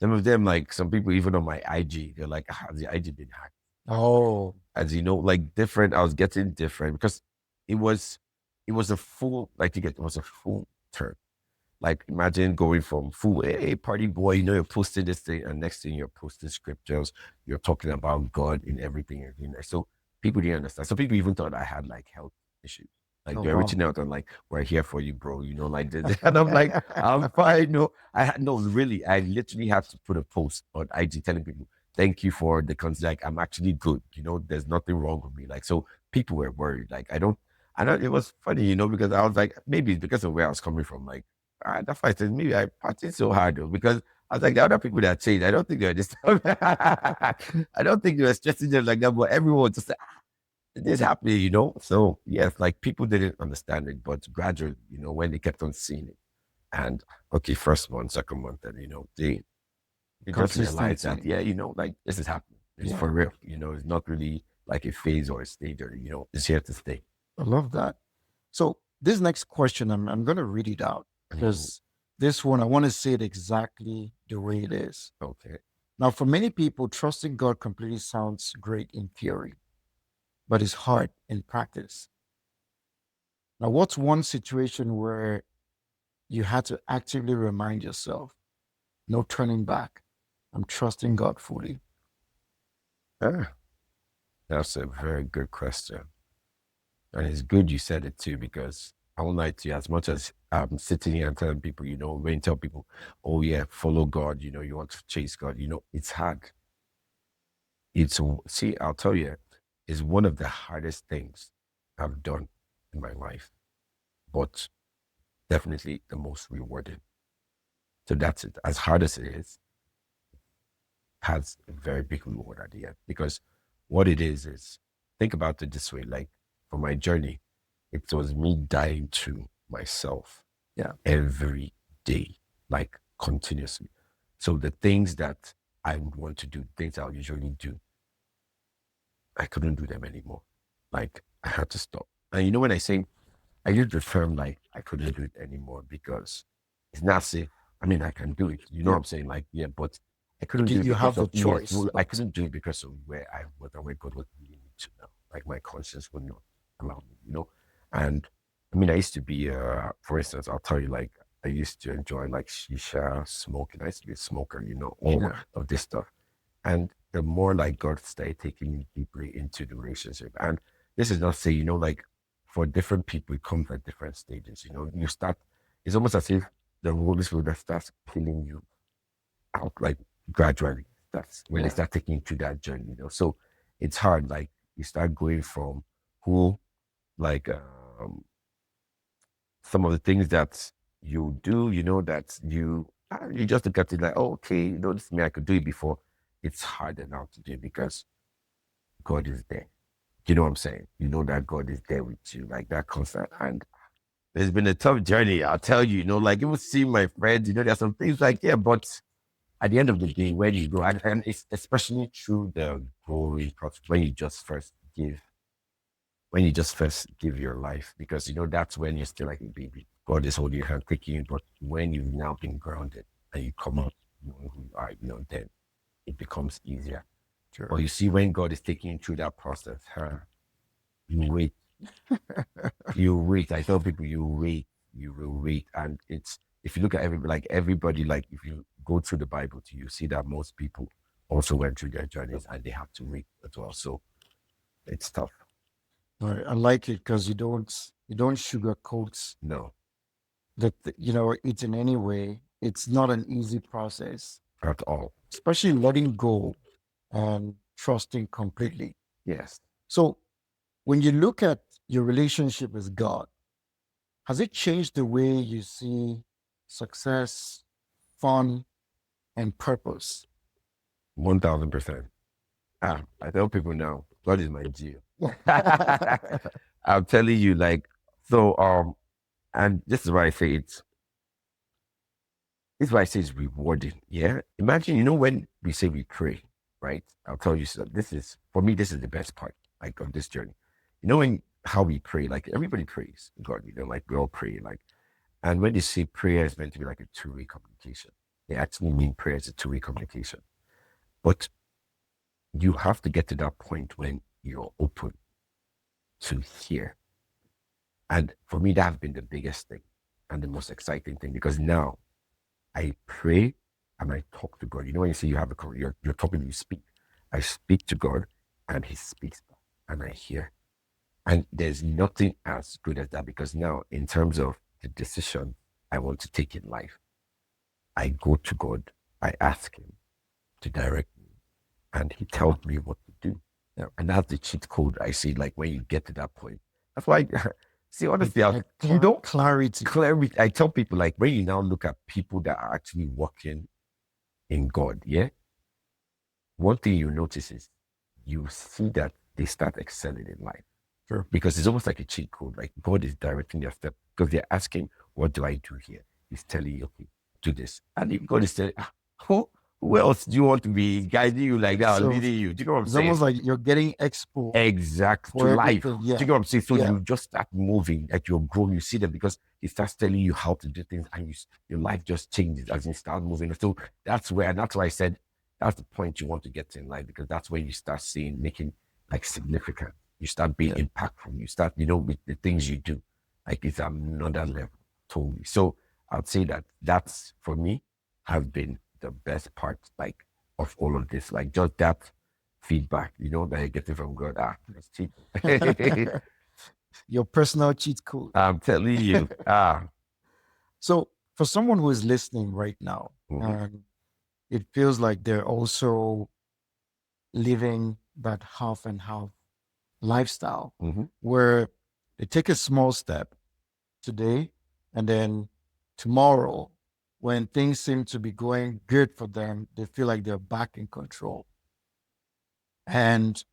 Some of them, like some people even on my IG, they're like, has the IG been hacked? Oh, As you know, like different, I was getting different because it was a full, like it was a full turn. Like imagine going from full, hey, party boy, you know, you're posting this thing, and next thing you're posting scriptures, you're talking about God in everything you're doing there. So people didn't understand. So people even thought I had like health issues. Like they're reaching out and like, we're here for you, bro. You know, like this. And I'm like, I'm fine. No, really, I literally had to put a post on IG telling people, thank you for the concern. Like, I'm actually good. You know, there's nothing wrong with me. Like, so people were worried. Like, I know it was funny, you know, because I was like, maybe it's because of where I was coming from. Like, that's why I said maybe I partied so hard though, because I was like, the other people that changed, I don't think they're just, I don't think they were stressing them like that, but everyone just said, it is happening, you know? So, yes, like people didn't understand it, but gradually, you know, when they kept on seeing it, and okay, first month, second month, and, you know, they just realized that, yeah, you know, like this is happening. It's for real, you know, it's not really like a phase or a stage or, you know, it's here to stay. I love that. So this next question, I'm going to read it out because this one, I want to say it exactly the way it is. Okay. Now, for many people, trusting God completely sounds great in theory, but it's hard in practice. Now, what's one situation where you had to actively remind yourself, no turning back, I'm trusting God fully? That's a very good question. And it's good you said it too, because I won't lie to you, as much as I'm sitting here and telling people, you know, when you tell people, oh yeah, follow God, you know, you want to chase God, you know, it's hard. I'll tell you, it's one of the hardest things I've done in my life, but definitely the most rewarding. So that's it. As hard as it is, has a very big reward at the end, because what it is think about it this way, like for my journey, it was me dying to myself Yeah. every day, like continuously. So the things that I would want to do, things I'll usually do, I couldn't do them anymore. Like I had to stop. And you know, when I say I use the term like I couldn't do it anymore because it's not safe. I mean, I can do it. You know Yeah. what I'm saying? Like, yeah, but I couldn't do it You have because the of yes, choice, well, I but couldn't do it because of where God would lead me to now. Like my conscience would not allow me, you know. And I mean, I used to be, for instance, I'll tell you, like I used to enjoy like shisha smoking. I used to be a smoker, you know, all yeah. of this stuff. And the more like God started taking me deeply into the relationship, and this is not say, you know, like for different people, it comes at different stages. You know, you start, it's almost as if the Holy Spirit that starts peeling you out, like gradually. That's when they Yeah. start taking you through that journey, you know. So it's hard. Like you start going from who, like, some of the things that you do, you know, that you just look at it like, oh, okay, you know, this is me, I could do it before. It's harder now to do because God is there. You know what I'm saying? You know that God is there with you, like that constant. And it's been a tough journey, I'll tell you, you know, like even see my friends, you know, there's some things like, yeah, but at the end of the day, where do you go? And it's especially through the growing process when you just first give your life, because, you know, that's when you're still like a baby. God is holding your hand, taking you. But when you've now been grounded and you come out knowing who you are, you know, then it becomes easier. But Sure. you see, when God is taking you through that process, you wait. You wait. I tell people, you wait. You will wait. And it's, if you look at everybody, like if you go through the Bible, you see that most people also went through their journeys and they have to wait as well. So it's tough. I like it because you don't sugarcoat No, that. You know, it's in any way. It's not an easy process, at all. especially letting go and trusting completely. Yes. So when you look at your relationship with God, has it changed the way you see success, fun, and purpose? 1000%. I tell people now, God is my Jew. I'm telling you, like, so, and this is why I say this is why I say it's rewarding. Yeah. Imagine, you know, when we say we pray, right? I'll tell you, so this is, for me, this is the best part, like, of this journey. You know, when how we pray, like, everybody prays, God, you know, like, we all pray, like, and when they say prayer is meant to be like a two-way communication, they actually mean prayer is a two-way communication. But you have to get to that point when you're open to hear. And for me, that has been the biggest thing and the most exciting thing, because now I pray and I talk to God. You know, when you say you have you're talking, you speak. I speak to God and He speaks back and I hear. And there's nothing as good as that, because now, in terms of the decision I want to take in life, I go to God, I ask Him to direct me, and He tells me what to do. Yeah. And that's the cheat code I see, like when you get to that point. That's why, see, honestly, you know, Clarity. clarity. I tell people, like, when you now look at people that are actually walking in God, yeah, one thing you notice is you see that they start excelling in life. Sure. Because it's almost like a cheat code. Like God is directing their step, because they're asking, what do I do here? He's telling you, okay, do this. And if God is saying, who else do you want to be guiding you like that, or So leading you? Do you know what I'm it's saying? almost like you're getting expo Exact to for life. everything. Do Yeah. you know what I'm saying? So Yeah. you just start moving, like you're growing, you see them, because he starts telling you how to do things, and your life just changes as you start moving. So that's why I said that's the point you want to get to in life, because that's when you start seeing, making like significant. You start being Yeah. impactful. You start, you know, with the things you do, like it's another level totally. So I'd say that that's, for me, have been the best part, like, of all of this, like just that feedback, you know, that you're getting from God. That's cheap. Your personal cheat code. I'm telling you. So for someone who is listening right now, Mhm, and it feels like they're also living that half and half lifestyle mhm. where they take a small step today and then tomorrow, when things seem to be going good for them, they feel like they're back in control. And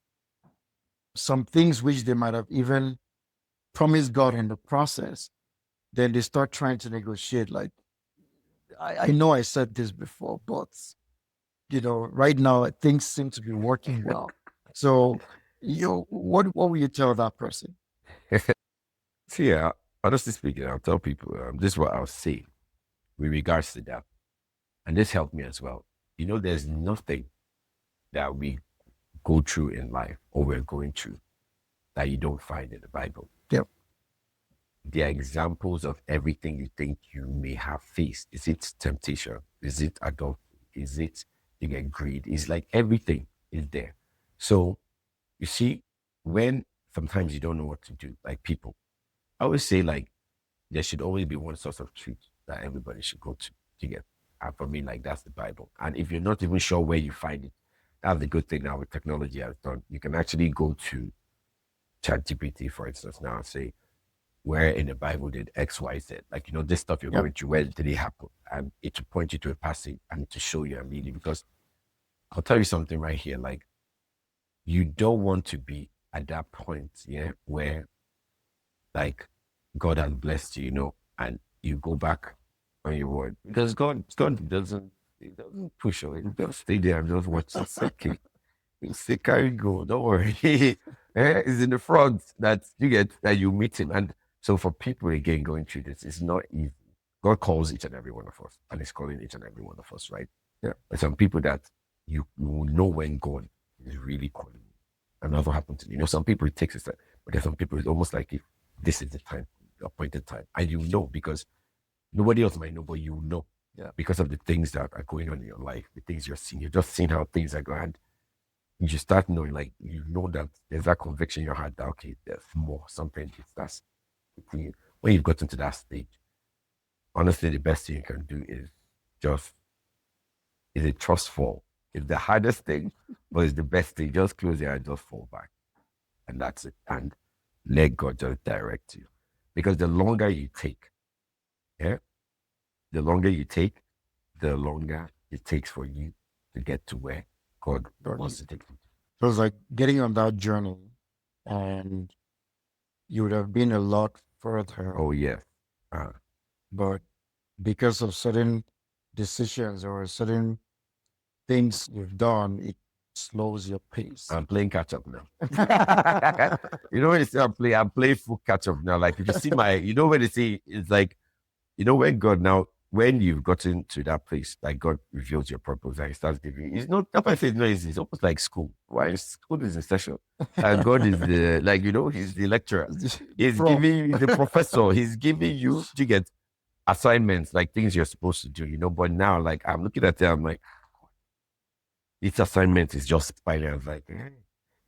some things which they might have even promised God in the process, then they start trying to negotiate. Like, I know I said this before, but right now things seem to be working well. So, what will you tell that person? So yeah, honestly speaking, I'll tell people this is what I'll say with regards to that. And this helped me as well. There's nothing that we go through in life or we're going through that you don't find in the Bible. Yep. There are examples of everything you think you may have faced. Is it temptation? Is it adultery? Is it you get greed? It's like everything is there. So you see, when sometimes you don't know what to do, like people, I always say like there should always be one source of truth that everybody should go to get. And for me, like that's the Bible. And if you're not even sure where you find it, that's the good thing now with technology has done. You can actually go to ChatGPT, for instance, now and say, where in the Bible did X, Y, Z? Like, this stuff you're Yep. going through, where did it happen? And it will point you to a passage and to show you immediately. Because I'll tell you something right here. Like, you don't want to be at that point, yeah, where like God has blessed you, and you go back on your word. Because God doesn't push away. He just stay there and just watch the second. He'll say, carry go, don't worry. It's in the front that you get that you meet him. And so for people again going through this, it's not easy. God calls each and every one of us, and He's calling each and every one of us, right? Yeah. But some people that you will know when God is really calling you. And that's what happened to you. Some people it takes a step, but there's some people it's almost like if this is the time, the appointed time. And you know because nobody else might know, but you know. Yeah. Because of the things that are going on in your life, the things you're seeing. You're just seeing how things are going. You start knowing, like, that there's that conviction in your heart that, okay, there's more, something that's when you've gotten to that stage. Honestly, the best thing you can do is a trust fall. It's the hardest thing, but it's the best thing. Just close your eyes, just fall back. And that's it. And let God just direct you. Because the longer you take, the longer it takes for you to get to where God wants to take you. So it's like getting on that journey, and you would have been a lot further. Oh, yeah. But because of certain decisions or certain things you've done, it slows your pace. I'm playing catch up now. When you say I'm playing full catch up now. Like if you see when they say it's like, when God now, when you've gotten to that place, like God reveals your purpose and He starts giving. It's not. That's why I say no. It's almost like school. Why school is in session, and God is the He's the lecturer. He's giving you the professor. He's giving you to get assignments, like things you're supposed to do. But now, like I'm looking at it, I'm like, this assignment is just spiral. I was like,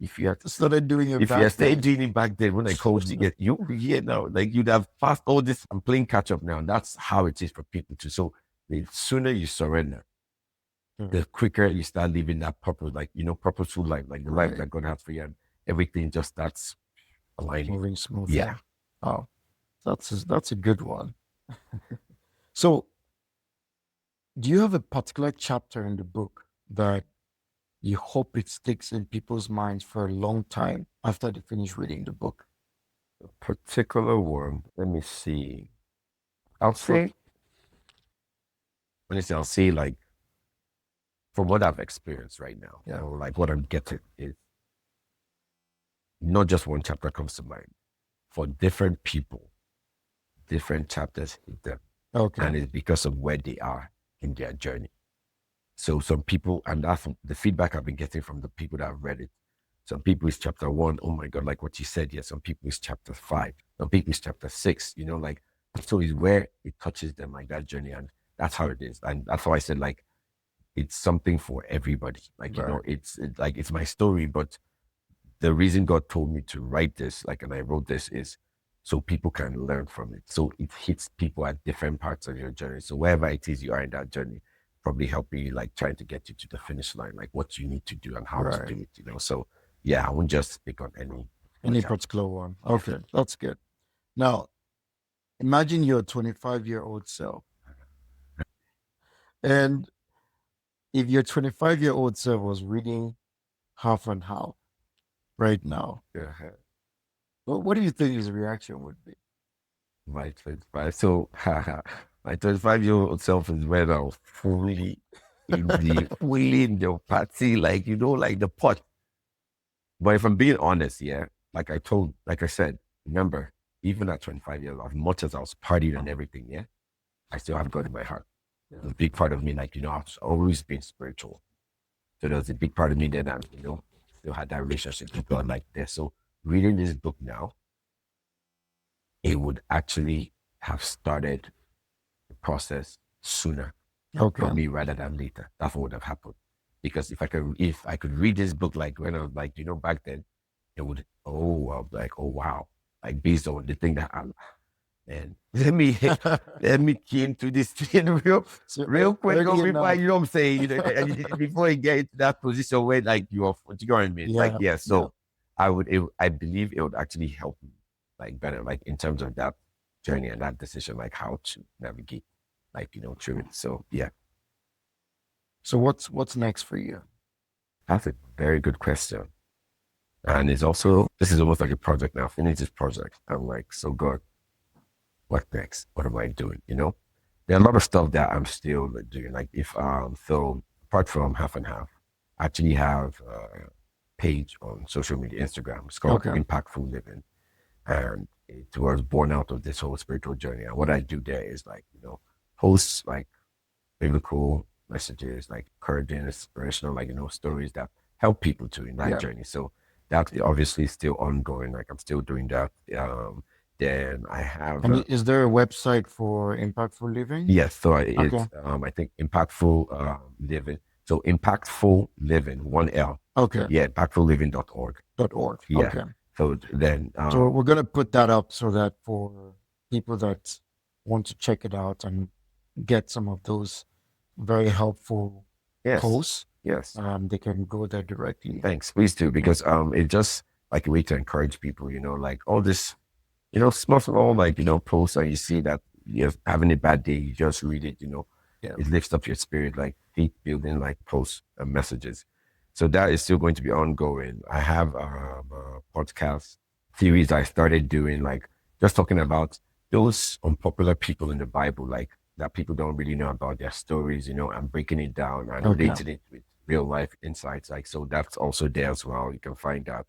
if you had started doing it, if you had stayed doing it back then when I called you, you'll be here now. Like you'd have passed all this. I'm playing catch up now. And that's how it is for people too. So the sooner you surrender, the quicker you start living that purpose, like purposeful life, like the life that God has for you, and everything just starts aligning, moving smoothly. Yeah. Oh, that's a good one. So, do you have a particular chapter in the book that you hope it sticks in people's minds for a long time after they finish reading the book? A particular one. Let me see. I'll say like from what I've experienced right now, or like what I'm getting is not just one chapter comes to mind. For different people, different chapters hit them. Okay. And it's because of where they are in their journey. So some people, and that's the feedback I've been getting from the people that have read it. Some people is chapter 1, oh my God, like what you said here. Some people is chapter 5. Some people is chapter 6, so it's where it touches them, like that journey. And that's how it is. And that's why I said, like, it's something for everybody. Like, it's like, it's my story, but the reason God told me to write this, like, and I wrote this is so people can learn from it. So it hits people at different parts of your journey. So wherever it is you are in that journey, probably helping you, like trying to get you to the finish line, like what you need to do and how to do it, So yeah, I won't just pick on any particular one. Okay, that's good. Now, imagine your 25-year-old self. And if your 25-year-old self was reading half and half, right now. Uh-huh. What do you think his reaction would be? My 25. So, my 25-year-old self is when I was fully in the party, like, like the pot. But if I'm being honest, yeah, like I said, remember, even at 25 years, as much as I was partying and everything, yeah, I still have God in my heart. There's a big part of me, like, I've always been spiritual. So there's a big part of me that I'm, still had that relationship with God like this. So reading this book now, it would actually have started the process sooner Okay. for me rather than later. That's what would have happened. Because if I could read this book like when I was like, back then, it would I'll be like, oh wow. Like based on the thing that and let me key into this thing So real quick early before enough. I'm saying, before you get into that position where like you know what I mean? Like, Yeah, yeah, yeah. so I believe it would actually help me like better, like in terms of that journey and that decision, like how to navigate, like, through it. So yeah, So what's next for you? that's a very good question. And it's also, this is almost like a project now. Finish this project. I'm like, so God, what next? What am I doing? There are a lot of stuff that I'm still like, doing. Like if so apart from half and half, I actually have a page on social media, Instagram. It's called Okay. Impactful Living. And it was born out of this whole spiritual journey. And what I do there is like, post like biblical messages, like encouraging, inspirational, like, stories that help people to in that Yeah. journey. So that's obviously still ongoing. Like I'm still doing that. Then I have And is there a website for Impactful Living? yes, so Okay. it's I think impactful living. So impactful living, one L. Okay. Yeah, impactfulliving.org. .org. Yeah. Okay. So then So we're gonna put that up so that for people that want to check it out and get some of those very helpful yes, posts, yes. they can go there directly. Thanks. Please do because it's just like a way to encourage people, like all this, small like, posts and you see that you're having a bad day, you just read it, Yeah. it lifts up your spirit, like faith building, like posts and messages. So that is still going to be ongoing. I have a podcast series I started doing, like just talking about those unpopular people in the Bible, like that people don't really know about their stories, and breaking it down and Okay. relating it with real life insights. Like, so that's also there as well. You can find that.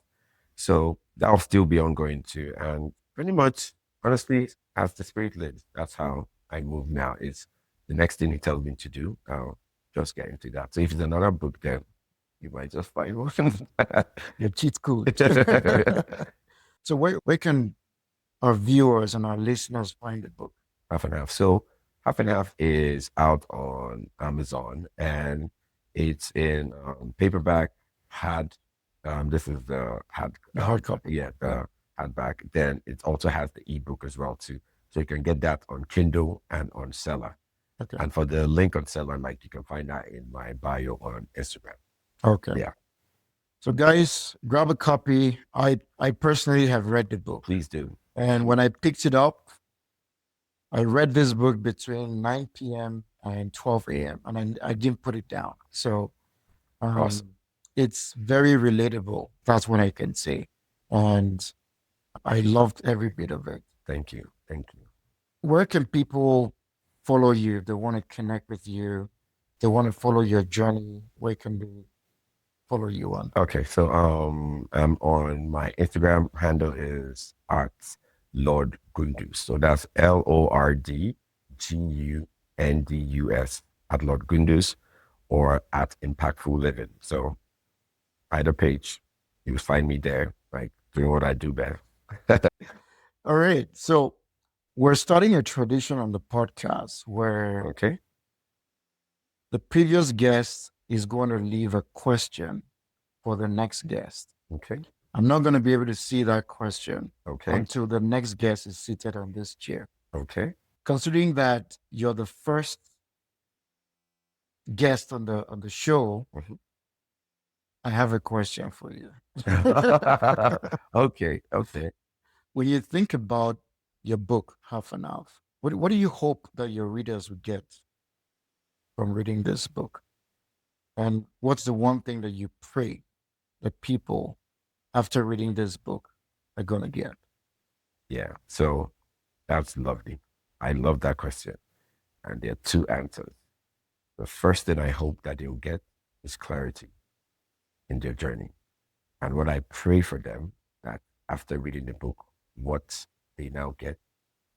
So that'll still be ongoing too. And pretty much, honestly, as the spirit lives, that's how I move now. Is the next thing he tells me to do, I'll just get into that. So if it's another book, then you might just find one. Your cheat code. So where can our viewers and our listeners find the book? Half and half. So half and half is out on Amazon and it's in paperback, hard. This is the hard, The hard copy. yeah, the hardback. Then it also has the ebook as well too. So you can get that on Kindle and on Seller. Okay. And for the link on Seller, like you can find that in my bio on Instagram. Okay. Yeah, So guys, grab a copy. I personally have read the book. please do. And when I picked it up, I read this book between 9 p.m. and 12 a.m. and I didn't put it down. So Awesome. it's very relatable. That's what I can say. And I loved every bit of it. Thank you. Thank you. Where can people follow you if they want to connect with you? They want to follow your journey. Where can they follow you on? Okay, so I'm on my Instagram handle is at Lord Gundus. So that's LordGundus at Lord Gundus or at Impactful Living. So either page, you find me there, like doing what I do best. All right. So we're starting a tradition on the podcast where Okay. the previous guest is going to leave a question for the next guest. Okay. I'm not going to be able to see that question Okay. until the next guest is seated on this chair. Okay. Considering that you're the first guest on the show, Mhm. I have a question for you. Okay. Okay. When you think about your book, Half and Half, what do you hope that your readers would get from reading this book? And what's the one thing that you pray that people after reading this book are going to get? Yeah. So that's lovely. I love that question. And there are two answers. The first thing I hope that they'll get is clarity in their journey. And what I pray for them that after reading the book, what they now get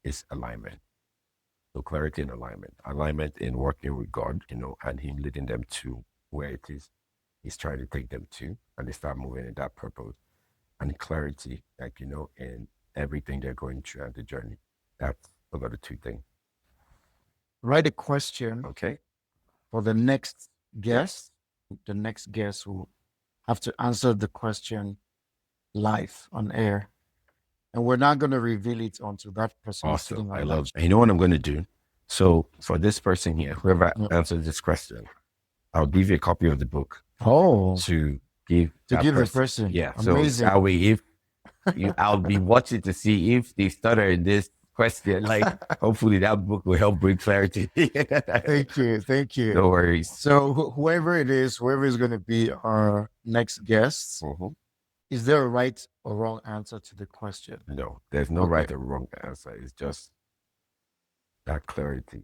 is alignment. So clarity and alignment. Alignment in working with God, and Him leading them to where it is He's trying to take them to, and they start moving in that purpose. And clarity, in everything they're going through and the journey. That's about the two things. Write a question Okay. for the next guest. The next guest will have to answer the question live on air. And we're not going to reveal it until that person is sitting Awesome. on I that love it. You know what I'm going to do? So for this person here, whoever Yeah. answers this question, I'll give you a copy of the book Oh, to give to that give the person. Yeah. Amazing. So that way, if I'll be watching to see if they stutter in this question. Like, hopefully that book will help bring clarity. Thank you. Thank you. No worries. So whoever it is, whoever is going to be our next guest, is there a right or wrong answer to the question? No, there's no Okay. right or wrong answer. It's just that clarity.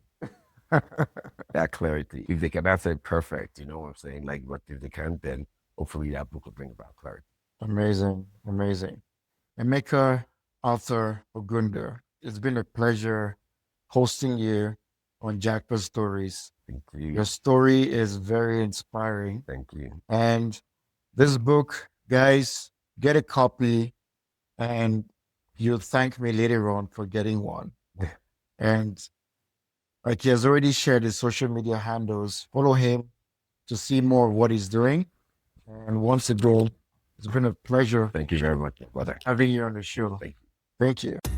That clarity. If they can answer it perfect, you know what I'm saying? Like, but if they can't, then hopefully that book will bring about clarity. Amazing. Amazing. Emeka Arthur Ogundu, it's been a pleasure hosting you on JAKPA Stories. Thank you. Your story is very inspiring. Thank you. And this book, guys, get a copy and you'll thank me later on for getting one. And like he has already shared his social media handles, follow him to see more of what he's doing. And once again, it's been a pleasure Thank you very much, brother. having you on the show. Thank you. Thank you.